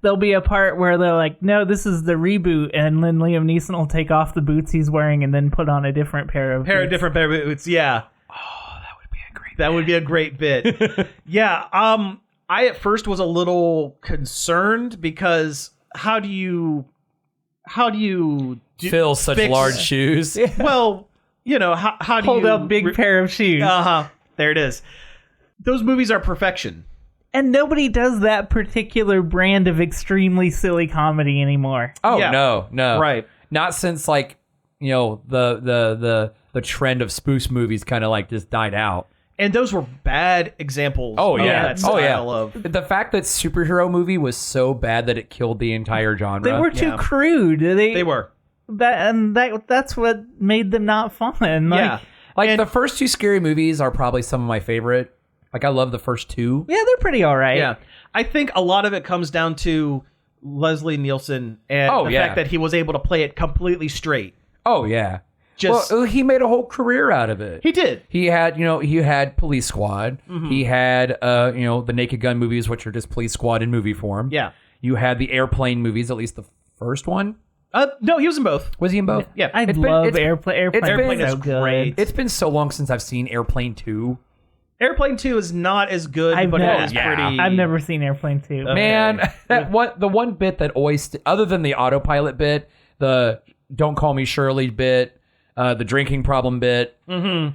There'll be a part where they're like, no, this is the reboot, and then Liam Neeson will take off the boots he's wearing and then put on a different pair of boots. Different pair of boots, yeah. Oh, that would be a great That would be a great bit. Yeah, I at first was a little concerned because how do you fill such large shoes? Well, you know, how do hold you up big pair of shoes? There it is. Those movies are perfection. And nobody does that particular brand of extremely silly comedy anymore. Oh, Yeah. no. Right. Not since like, the trend of spoof movies kind of like just died out. And those were bad examples Oh, of yeah. that style of... The fact that superhero movie was so bad that it killed the entire genre. They were too crude. They were. That's what made them not fun. Like, The first 2 scary movies are probably some of my favorite. Like, I love the first 2. Yeah, they're pretty all right. Yeah. I think a lot of it comes down to Leslie Nielsen and the fact that he was able to play it completely straight. Oh, yeah. Just well, he made a whole career out of it. He did. He had Police Squad. Mm-hmm. He had, the Naked Gun movies, which are just Police Squad in movie form. Yeah. You had the Airplane movies, at least the first one. No, he was in both. Was he in both? Yeah. I love Airplane. Airplane is is so good. great. It's been so long since I've seen Airplane 2. Airplane 2 is not as good, I've but never- it is pretty... I've never seen Airplane 2. Man, the one bit that always, other than the autopilot bit, the Don't Call Me Shirley bit, the drinking problem bit, the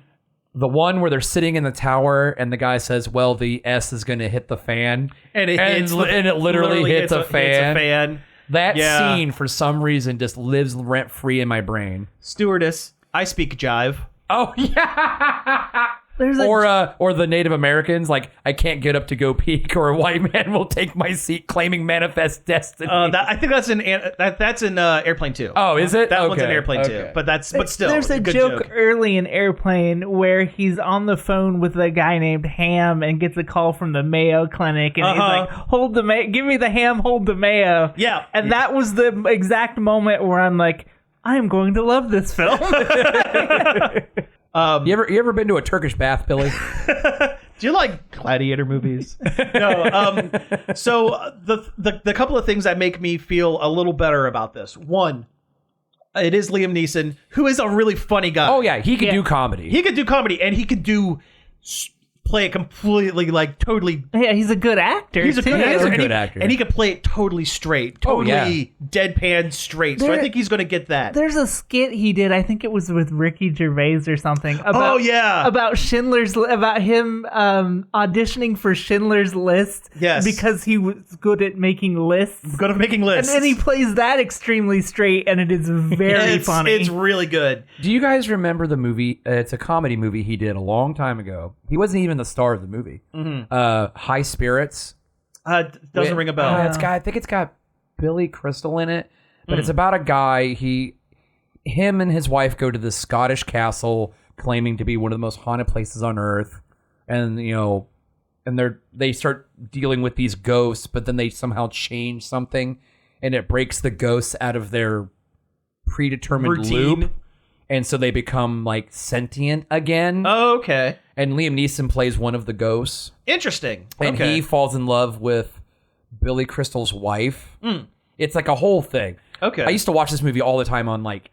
one where they're sitting in the tower and the guy says, well, the S is going to hit the fan. And it literally hits a fan. That Yeah. scene, for some reason, just lives rent-free in my brain. Stewardess, I speak jive. Oh, yeah! There's Or the Native Americans, like, I can't get up to go peek, or a white man will take my seat, claiming manifest destiny. I think that's in Airplane 2. Oh, is it? That one's in Okay. Airplane 2. But still, there's a good joke early in Airplane where he's on the phone with a guy named Ham and gets a call from the Mayo Clinic, and he's like, "Hold the give me the ham, hold the mayo." Yeah. And that was the exact moment where I'm like, I am going to love this film. You ever been to a Turkish bath, Billy? Do you like gladiator movies? No. So the couple of things that make me feel a little better about this. One, it is Liam Neeson, who is a really funny guy. Oh, yeah. He could do comedy. He could do comedy, and he could do play it completely, like totally. Yeah, he's a good actor. He's a good He is actor, a and good actor. and he can play it totally straight, totally deadpan straight. So I think he's going to get that. There's a skit he did. I think it was with Ricky Gervais or something. About, about him auditioning for Schindler's List. Yes, because he was good at making lists. Good at making lists, and he plays that extremely straight, and it is very funny. It's really good. Do you guys remember the movie? It's a comedy movie he did a long time ago. He wasn't even the star of the movie. High Spirits. Doesn't ring a bell. I think it's got Billy Crystal in it, but it's about a guy. Him and his wife go to this Scottish castle, claiming to be one of the most haunted places on earth, and they start dealing with these ghosts, but then they somehow change something, and it breaks the ghosts out of their predetermined routine. loop. And so they become like sentient again. Oh, okay. And Liam Neeson plays one of the ghosts. Interesting. And he falls in love with Billy Crystal's wife. It's like a whole thing. Okay. I used to watch this movie all the time on like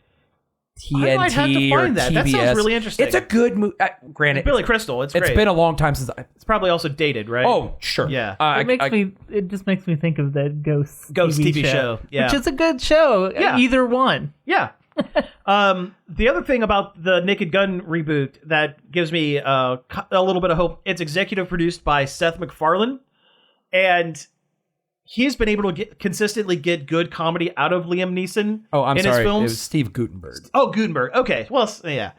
TNT I might have to find or that. TBS. That sounds really interesting. It's a good movie. Granted, Billy Crystal. It's great. It's been a long time since It's probably also dated, right? Oh, sure. Yeah. It just makes me think of that Ghost TV show. Yeah. Which is a good show. Yeah. Either one. Yeah. The other thing about the Naked Gun reboot that gives me a little bit of hope, it's executive produced by Seth MacFarlane, and he's been able to consistently get good comedy out of Liam Neeson I'm in sorry. his films. It was Steve Guttenberg. Oh, Gutenberg. Okay. Well, yeah.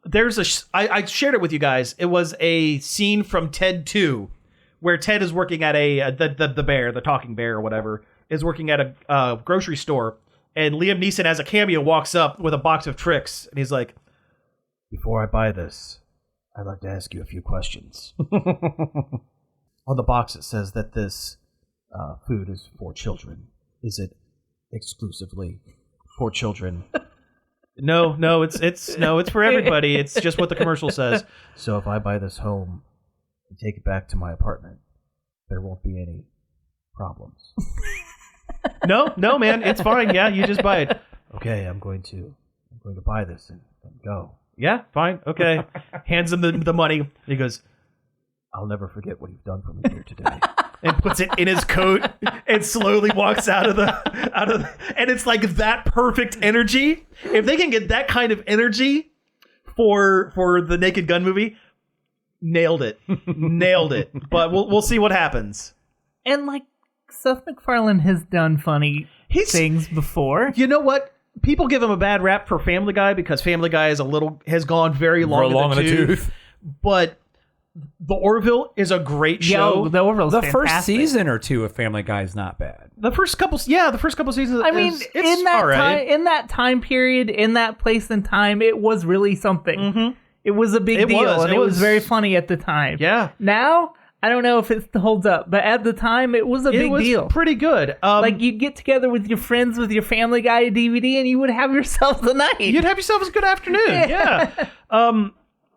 There's I shared it with you guys. It was a scene from Ted 2 where Ted is working at the bear, the talking bear or whatever, is working at a grocery store. And Liam Neeson, as a cameo, walks up with a box of tricks. And he's like, before I buy this, I'd like to ask you a few questions. On the box, it says that this food is for children. Is it exclusively for children? No, it's for everybody. It's just what the commercial says. So if I buy this home and take it back to my apartment, there won't be any problems. No, man, it's fine. Yeah, you just buy it. Okay, I'm going to buy this and go. Yeah, fine. Okay. Hands him the money. He goes, I'll never forget what you've done for me here today. And puts it in his coat and slowly walks out of the and it's like that perfect energy. If they can get that kind of energy for the Naked Gun movie, nailed it. But we'll see what happens. And like Seth MacFarlane has done funny things before. You know what? People give him a bad rap for Family Guy because Family Guy has gone very long in the tooth. But The Orville is a great show. The Orville's the fantastic. first season or two of Family Guy is not bad. The first couple seasons. I mean, in that time period, in that place and time, it was really something. Mm-hmm. It was a big deal, and it was very funny at the time. Yeah. Now, I don't know if it holds up, but at the time, it was a big deal. Pretty good. Like, you'd get together with your friends with your Family Guy DVD, and you would have yourself the night. You'd have yourself a good afternoon. Yeah.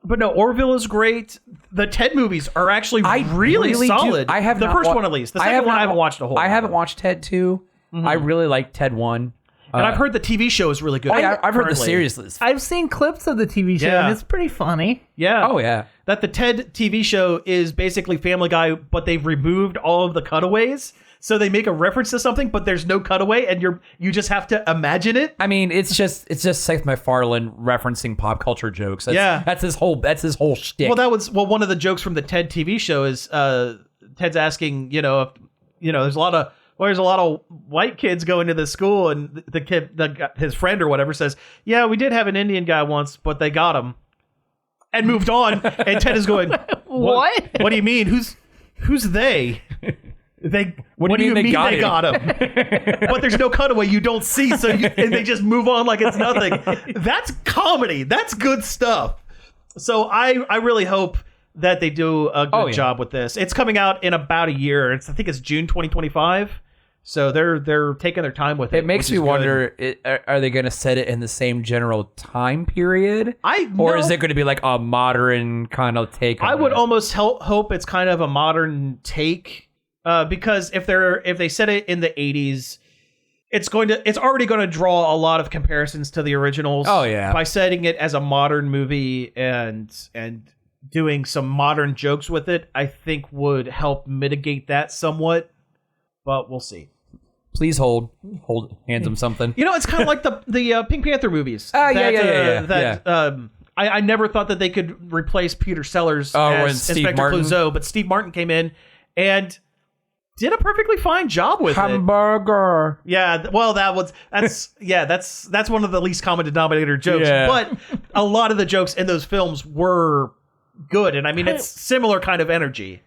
But no, Orville is great. The Ted movies are actually really solid. I have the first one at least. The second one I haven't watched a whole. I haven't watched Ted 2. I really like Ted 1. And I've heard the TV show is really good. Oh, yeah, I've heard the series is. I've seen clips of the TV show, and it's pretty funny. Yeah. Oh, yeah. That the Ted TV show is basically Family Guy, but they've removed all of the cutaways. So they make a reference to something, but there's no cutaway, and you just have to imagine it. I mean, it's just Seth MacFarlane referencing pop culture jokes. That's his whole shtick. Well, one of the jokes from the Ted TV show is Ted's asking, if, there's a lot of white kids going to this school, and the kid, his friend or whatever, says, "Yeah, we did have an Indian guy once, but they got him," and moved on. And Ted is going, "What? What do you mean? Who's they?" What do you mean they got him? But there's no cutaway. You don't see, and they just move on like it's nothing. That's comedy. That's good stuff. So I really hope that they do a good job with this. It's coming out in about a year. I think it's June 2025. So they're taking their time with it. It makes me wonder: are they going to set it in the same general time period, or is it going to be like a modern kind of take? I would almost hope it's kind of a modern take. Because if they set it in the 80s, it's already going to draw a lot of comparisons to the originals. Oh yeah, by setting it as a modern movie and doing some modern jokes with it, I think would help mitigate that somewhat. But we'll see. Please hold, hands him something. You know, it's kind of like the Pink Panther movies. I never thought that they could replace Peter Sellers as Inspector Clouseau, but Steve Martin came in and did a perfectly fine job with Hamburger. it. Yeah, well, that's one of the least common denominator jokes. Yeah. But a lot of the jokes in those films were good, and I mean, it's similar kind of energy.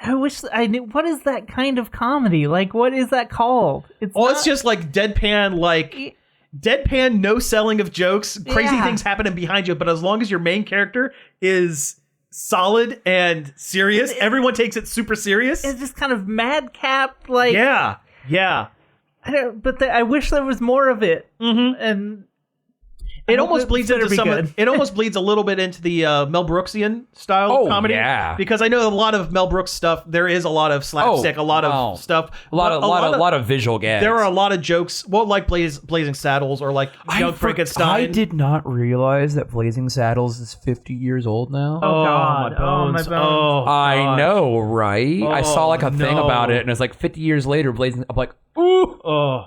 I wish I knew. What is that kind of comedy? Like, what is that called? It's just like deadpan, no selling of jokes. Crazy things happening behind you, but as long as your main character is solid and serious, everyone takes it super serious. It's just kind of madcap, like yeah. I wish there was more of it, and it almost bleeds into it almost bleeds a little bit into the Mel Brooksian style of comedy. Yeah. Because I know a lot of Mel Brooks stuff. There is a lot of slapstick, a lot of stuff, a lot of visual gags. There are a lot of jokes. Well, like Blazing Saddles or like Young Frankenstein. I did not realize that Blazing Saddles is 50 years old now. Oh God! My bones! I know, right? I saw like a thing about it, and it's like 50 years later. Blazing. I'm like, ooh.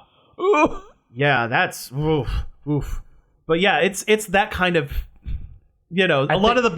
Yeah, that's oof. But yeah, it's that kind of, a lot of the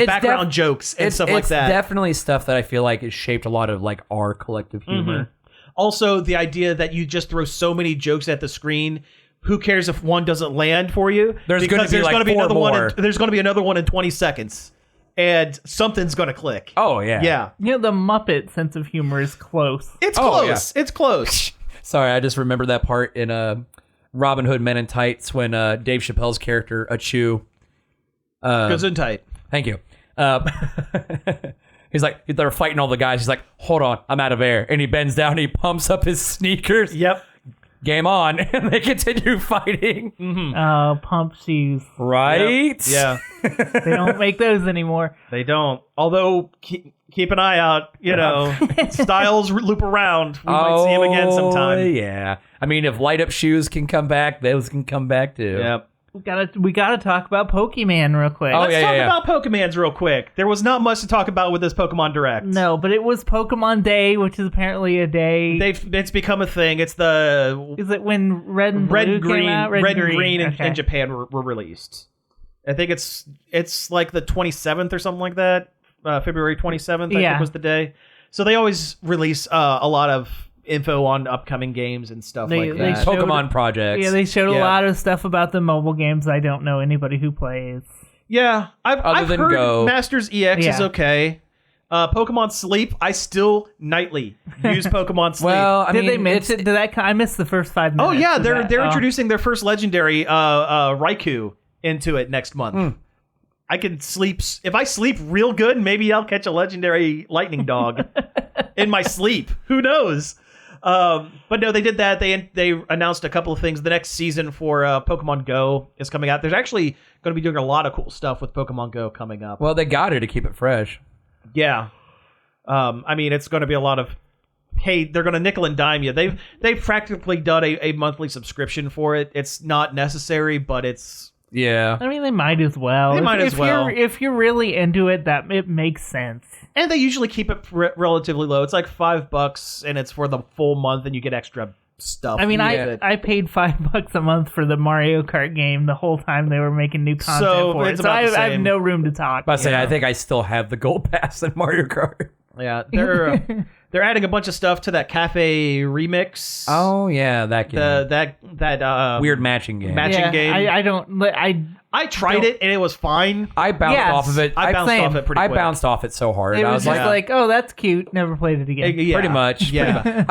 background jokes and stuff like that. It's definitely stuff that I feel like has shaped a lot of like our collective humor. Also, the idea that you just throw so many jokes at the screen, who cares if one doesn't land for you? There's going to be another one. There's going to be another one in 20 seconds, and something's going to click. Oh yeah, yeah. The Muppet sense of humor is close. It's close. Yeah. It's close. Sorry, I just remember that part in Robin Hood Men in Tights when Dave Chappelle's character Achu goes in tight. Thank you. He's like, they're fighting all the guys. He's like, hold on, I'm out of air, and he bends down, and he pumps up his sneakers. Yep. Game on, and they continue fighting. Pump shoes. Right? Yep. Yeah. They don't make those anymore. They don't. Although keep an eye out. Styles loop around. We might see him again sometime. Yeah. I mean, if light up shoes can come back, those can come back too. Yep. We gotta talk about Pokemon real quick. Let's talk about Pokemons real quick. There was not much to talk about with this Pokemon Direct. No, but it was Pokemon Day, which is apparently a day. It's become a thing. It's Is it when Red and Blue came out? Red and Green in Japan were released. I think it's like the 27th or something like that. February 27th, I think was the day. So they always release a lot of info on upcoming games and stuff like that. Pokemon projects. Yeah, they showed a lot of stuff about the mobile games. I don't know anybody who plays. Yeah, I've heard Go. Masters EX is okay. Pokemon Sleep, I still nightly use Pokemon Sleep. Well, did they mention that? I missed the first 5 minutes. Oh yeah, they're introducing their first legendary Raikou into it next month. I can sleep. If I sleep real good, maybe I'll catch a legendary lightning dog in my sleep. Who knows? But no, they did that. They announced a couple of things. The next season for Pokemon Go is coming out. There's actually going to be doing a lot of cool stuff with Pokemon Go coming up. Well, they got to keep it fresh. Yeah. I mean, it's going to be a lot of, hey, they're going to nickel and dime you. They've practically done a monthly subscription for it. It's not necessary, but it's... Yeah. I mean, they might as well. If you're really into it, that it makes sense. And they usually keep it relatively low. It's like $5, and it's for the full month, and you get extra stuff. I mean, I paid $5 a month for the Mario Kart game the whole time they were making new content for it. So I have no room to talk. I think I still have the gold pass in Mario Kart. Yeah, they're adding a bunch of stuff to that Cafe Remix. Oh yeah, that game. That weird matching game. I tried it and it was fine. I bounced off of it. I bounced off it pretty quick. I bounced off it so hard. It was just like, oh, that's cute. Never played it again. Pretty much. Yeah.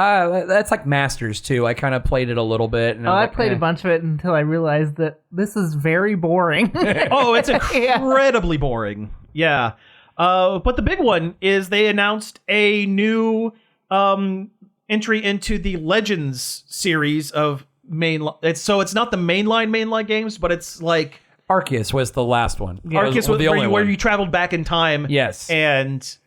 That's like Masters too. I kind of played it a little bit. And I played a bunch of it until I realized that this is very boring. Oh, it's incredibly boring. Yeah. But the big one is they announced a new entry into the Legends series of it's not the mainline games, but it's like Arceus was the last one. Arceus was where you traveled back in time. Yes. And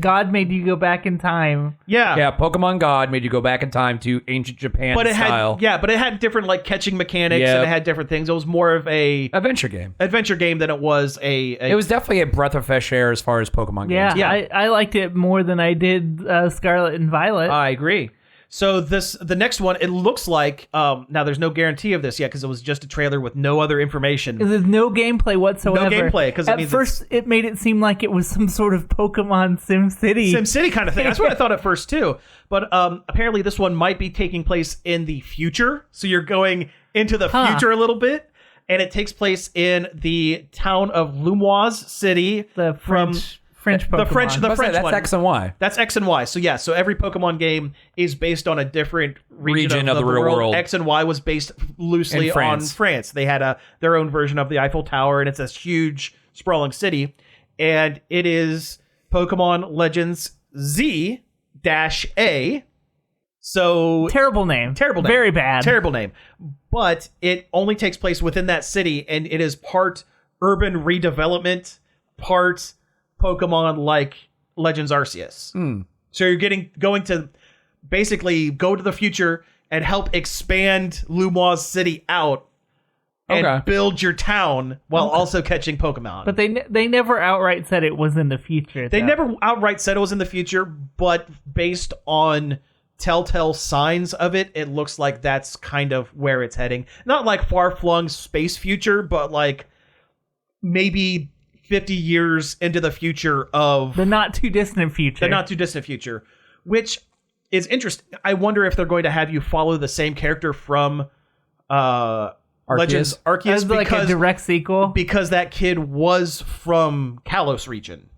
God made you go back in time. Yeah. Yeah, Pokemon God made you go back in time to ancient Japan style. But it had different like catching mechanics Yep. and it had different things. It was more of a Adventure game. than it was a It was definitely a breath of fresh air as far as Pokemon games. Yeah, I liked it more than I did Scarlet and Violet. I agree. So the next one, it looks like now there's no guarantee of this yet because it was just a trailer with no other information. There's no gameplay whatsoever. No gameplay, 'cause it at means first it made it seem like it was some sort of Pokemon SimCity. SimCity kind of thing. That's what I thought at first too. But apparently this one might be taking place in the future. So you're going into the future a little bit. And it takes place in the town of Lumoise City. The French Pokemon. The French That's one. X and Y. That's X and Y. So yeah, so every Pokemon game is based on a different region of the real world. X and Y was based loosely In France. on France. They had their own version of the Eiffel Tower, and it's a huge, sprawling city. And it is Pokemon Legends Z-A. So Terrible name. Very bad. Terrible name. But it only takes place within that city, and it is part urban redevelopment, part Pokemon like Legends Arceus. So you're going to basically go to the future and help expand Lumoise City out and build your town while also catching Pokemon. But they never outright said it was in the future. They though. never outright said it was in the future, but based on telltale signs of it, it looks like that's kind of where it's heading. Not like far-flung space future, but like maybe 50 years into the future of the not too distant future. Which is interesting. I wonder if they're going to have you follow the same character from Legends Arceus, As like a direct sequel. because that kid was from Kalos region.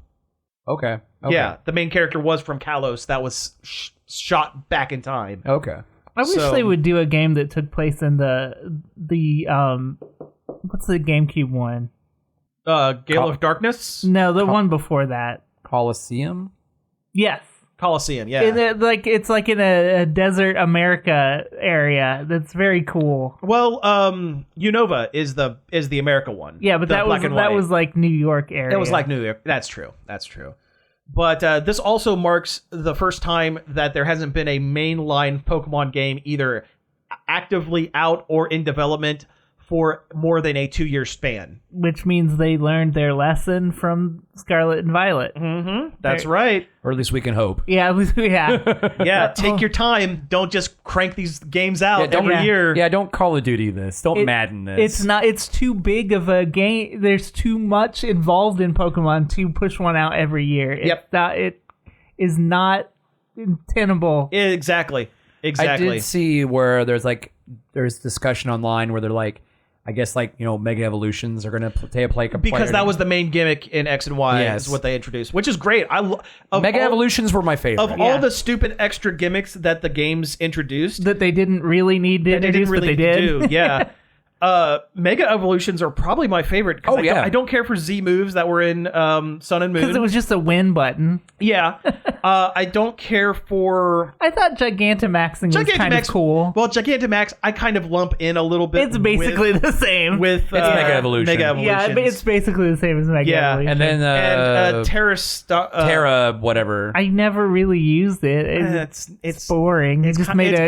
Okay. Yeah, the main character was from Kalos that was shot back in time. Okay. I wish they would do a game that took place in the what's the GameCube one? Gale of Darkness? No, the one before that. Coliseum? Yes. Coliseum, yeah. It's like in a desert America area. That's very cool. Well, Unova is the America one. Yeah, but The that black and was white. like New York area. It was like New York. That's true. But this also marks the first time that there hasn't been a mainline Pokemon game either actively out or in development for more than a 2-year span. Which means they learned their lesson from Scarlet and Violet. Mm-hmm. That's right. Or at least we can hope. Yeah, Yeah, take your time. Don't just crank these games out every year. Yeah, don't Call of Duty this. Don't Madden this. It's too big of a game. There's too much involved in Pokemon to push one out every year. It is not tenable. Exactly. I did see where there's discussion online where they're like, I guess Mega Evolutions are going to play because that was the main gimmick in X and Y is what they introduced, which is great. Mega Evolutions were my favorite. Of all the stupid extra gimmicks that the games introduced that they didn't really need to introduce, but they did. Yeah. Mega Evolutions are probably my favorite. I don't care for Z moves that were in Sun and Moon. Because it was just a win button. Yeah. I don't care for... I thought Gigantamaxing was kind of cool. Well, Gigantamax, I kind of lump in a little bit. It's basically the same. With it's Mega Evolution. Yeah, it's basically the same as Mega Evolution. And then Terra whatever. I never really used it. It's boring. It's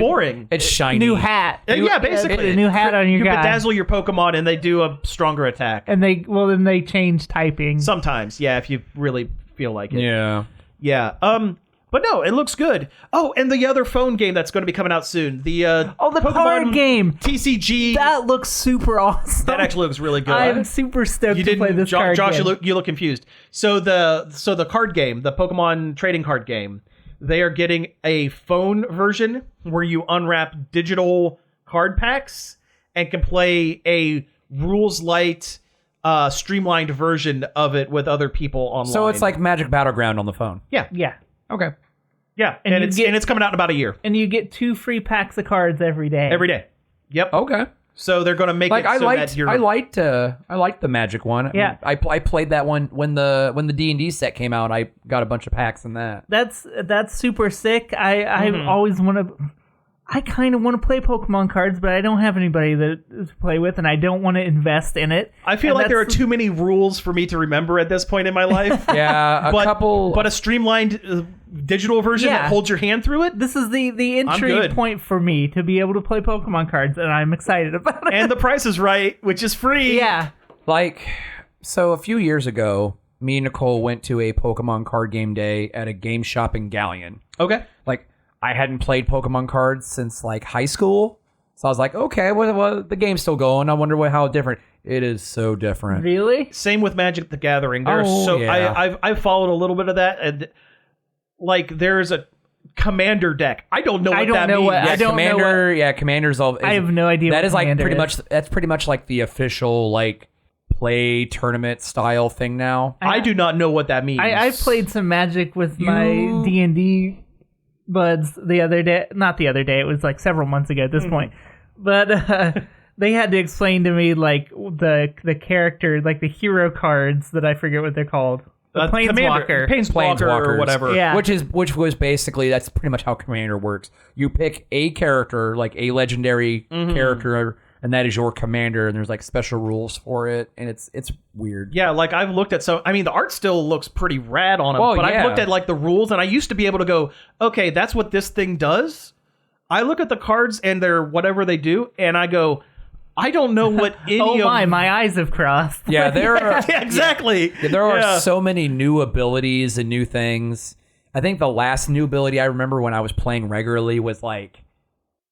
boring. It's shiny. New hat. Yeah, basically. A new hat on your guy. You bedazzle your Pokemon and they do a stronger attack. And then they change typing. Sometimes, yeah, if you really feel like it. Yeah. Yeah. But no, it looks good. Oh, and the other phone game that's going to be coming out soon. The Pokemon card game. TCG. That looks super awesome. That actually looks really good. I'm super stoked to play this card Josh, game. you look confused. So the card game, the Pokemon trading card game, they are getting a phone version where you unwrap digital card packs and can play a rules light streamlined version of it with other people online. So it's like Magic Battleground on the phone. Yeah. Okay. Yeah, and it's coming out in about a year. And you get 2 free packs of cards every day. Every day. Yep. Okay. So they're going to make it so that you're... I liked the Magic one. Yeah. I played that one when the D&D set came out. I got a bunch of packs in that. That's super sick. I always want to... I kind of want to play Pokemon cards, but I don't have anybody to play with, and I don't want to invest in it. I feel like there are too many rules for me to remember at this point in my life. Yeah, but a streamlined digital version that holds your hand through it. This is the entry point for me to be able to play Pokemon cards, and I'm excited about it. And the price is right, which is free. Yeah. So a few years ago, me and Nicole went to a Pokemon card game day at a game shop in Galleon. Okay. I hadn't played Pokemon cards since high school, so I was like, okay, well, the game's still going. I wonder how different. It is so different. Really? Same with Magic the Gathering. I've followed a little bit of that, and there's a commander deck. I don't know what that means. Commander's all. I have no idea. That what is pretty much like the official play tournament style thing now. I do not know what that means. I played some Magic with my D&D buds the other day. Not the other day. It was several months ago at this point. But they had to explain to me the character, the hero cards that I forget what they're called. The Planeswalker or whatever. Yeah. Which was basically, that's pretty much how Commander works. You pick a character, a legendary character, and that is your commander, and there's special rules for it, and it's weird. Yeah, I've looked at the art still looks pretty rad on them, I've looked at the rules, and I used to be able to go, okay, that's what this thing does. I look at the cards and they're whatever they do, and I go, I don't know what any my eyes have crossed. Yeah, there are exactly. Yeah, there are so many new abilities and new things. I think the last new ability I remember when I was playing regularly was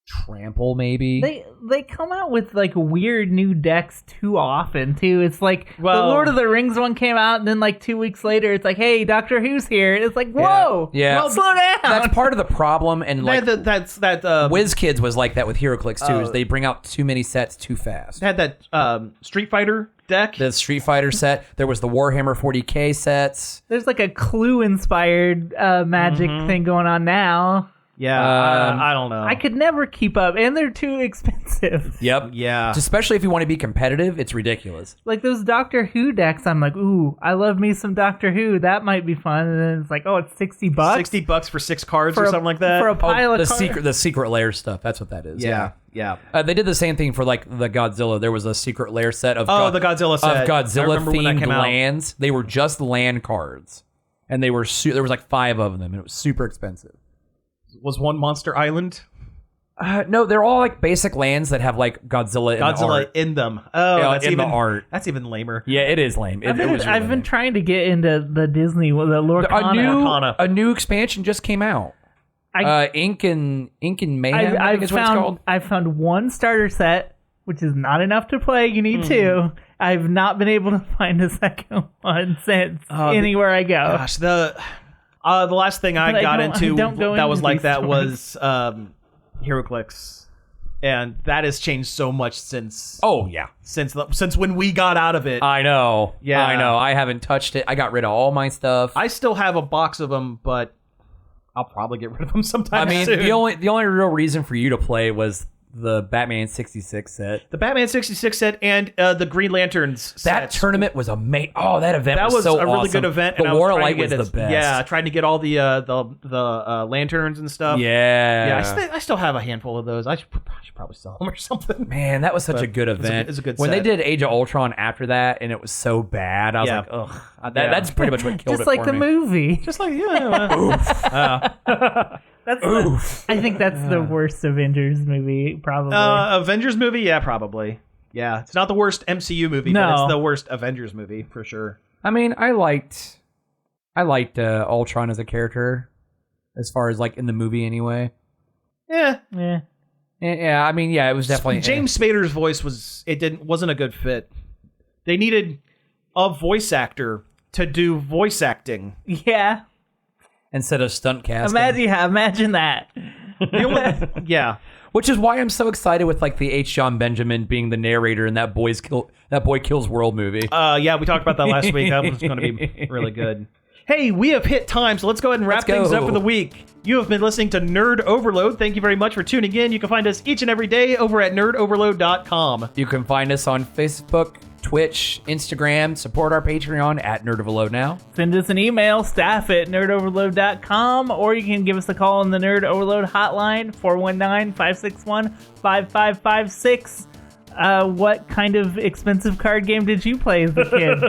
Trample, maybe. They come out with weird new decks too often too. It's the Lord of the Rings one came out, and then 2 weeks later it's hey, Doctor Who's here. And it's whoa, well, slow down. That's part of the problem, and that's WizKids was like that with HeroClix too. Is they bring out too many sets too fast. They had that Street Fighter deck, the Street Fighter set. There was the Warhammer 40K sets. There's a Clue inspired Magic thing going on now. Yeah, I don't know. I could never keep up, and they're too expensive. Yep. Yeah. Especially if you want to be competitive, it's ridiculous. Those Doctor Who decks, I'm ooh, I love me some Doctor Who. That might be fun. And then it's oh, it's $60. $60 for 6 cards or something like that. For a pile of cards. The secret lair stuff. That's what that is. Yeah. They did the same thing for the Godzilla. There was a secret lair set of the Godzilla set of Godzilla themed lands. They were just land cards, and they were there was 5 of them, and it was super expensive. Was one Monster Island? No, they're all basic lands that have Godzilla in them. Oh, yeah, that's in even the art. That's even lamer. Yeah, it is lame. I've been trying to get into the Disney, the Lorcana. A new expansion just came out. Ink and Mayhem. I think is what it's called. I've found one starter set, which is not enough to play. You need 2. I've not been able to find a second one since anywhere I go. Gosh, the last thing I got into that was like that was HeroClix, and that has changed so much since. Oh yeah, since when we got out of it. I know. Yeah, I know. I haven't touched it. I got rid of all my stuff. I still have a box of them, but I'll probably get rid of them sometime. soon. the only real reason for you to play was the Batman 66 set. The Batman 66 set and the Green Lanterns That tournament was amazing. Oh, that event was so awesome. That was a really good event. The War of Light was the best. Yeah, trying to get all the lanterns and stuff. Yeah. I still have a handful of those. I should probably sell them or something. Man, that was such a good event. It's a good when set. they did Age of Ultron after that, and it was so bad, I was like, ugh. That's pretty much what killed Just it like for the me. movie. Just like, I think that's the worst Avengers movie, probably. Avengers movie? Yeah, probably. Yeah, it's not the worst MCU movie, but it's the worst Avengers movie, for sure. I mean, I liked Ultron as a character, as far as in the movie anyway. Yeah. Yeah, I mean, yeah, it was definitely... James Spader's voice wasn't a good fit. They needed a voice actor to do voice acting. Yeah. Instead of stunt casting. Imagine that. Yeah. Which is why I'm so excited with the H. John Benjamin being the narrator in that Boy Kills World movie. Yeah, we talked about that last week. That was going to be really good. Hey, we have hit time, so let's go ahead and wrap things up for the week. You have been listening to Nerd Overload. Thank you very much for tuning in. You can find us each and every day over at nerdoverload.com. You can find us on Facebook, Twitch, Instagram. Support our Patreon at Nerd Overload now. Send us an email, staff@nerdoverload.com, or you can give us a call on the Nerd Overload hotline, 419-561-5556. What kind of expensive card game did you play as a kid?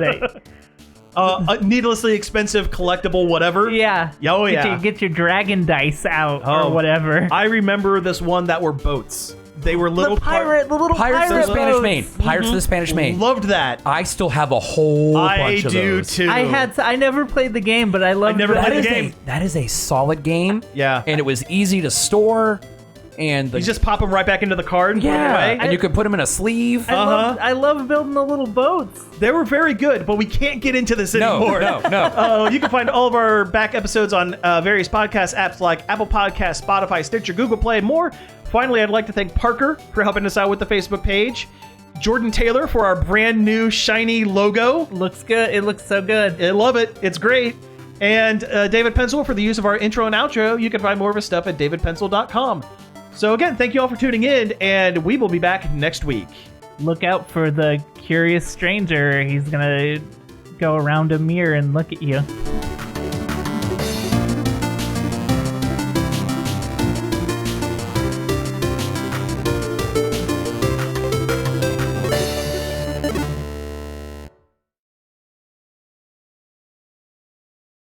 A needlessly expensive collectible whatever. Yeah. Oh, yeah. Get your dragon dice out or whatever. I remember this one that were boats. They were little the pirate Pirates of the Spanish boats. Main. Pirates of the Spanish Main. Loved that. I still have a whole bunch of those. too. I never played the game, but I loved never that. played the game. That is a solid game. Yeah. And it was easy to store. And You just pop them right back into the card and put them away. and you could put them in a sleeve. I love building the little boats. They were very good, but we can't get into this anymore. No. You can find all of our back episodes on various podcast apps like Apple Podcasts, Spotify, Stitcher, Google Play, and more. Finally, I'd like to thank Parker for helping us out with the Facebook page, Jordan Taylor for our brand new shiny logo. Looks good. It looks so good. I love it. It's great. And David Pencil for the use of our intro and outro. You can find more of his stuff at davidpencil.com. So again, thank you all for tuning in, and we will be back next week. Look out for the curious stranger. He's gonna go around a mirror and look at you.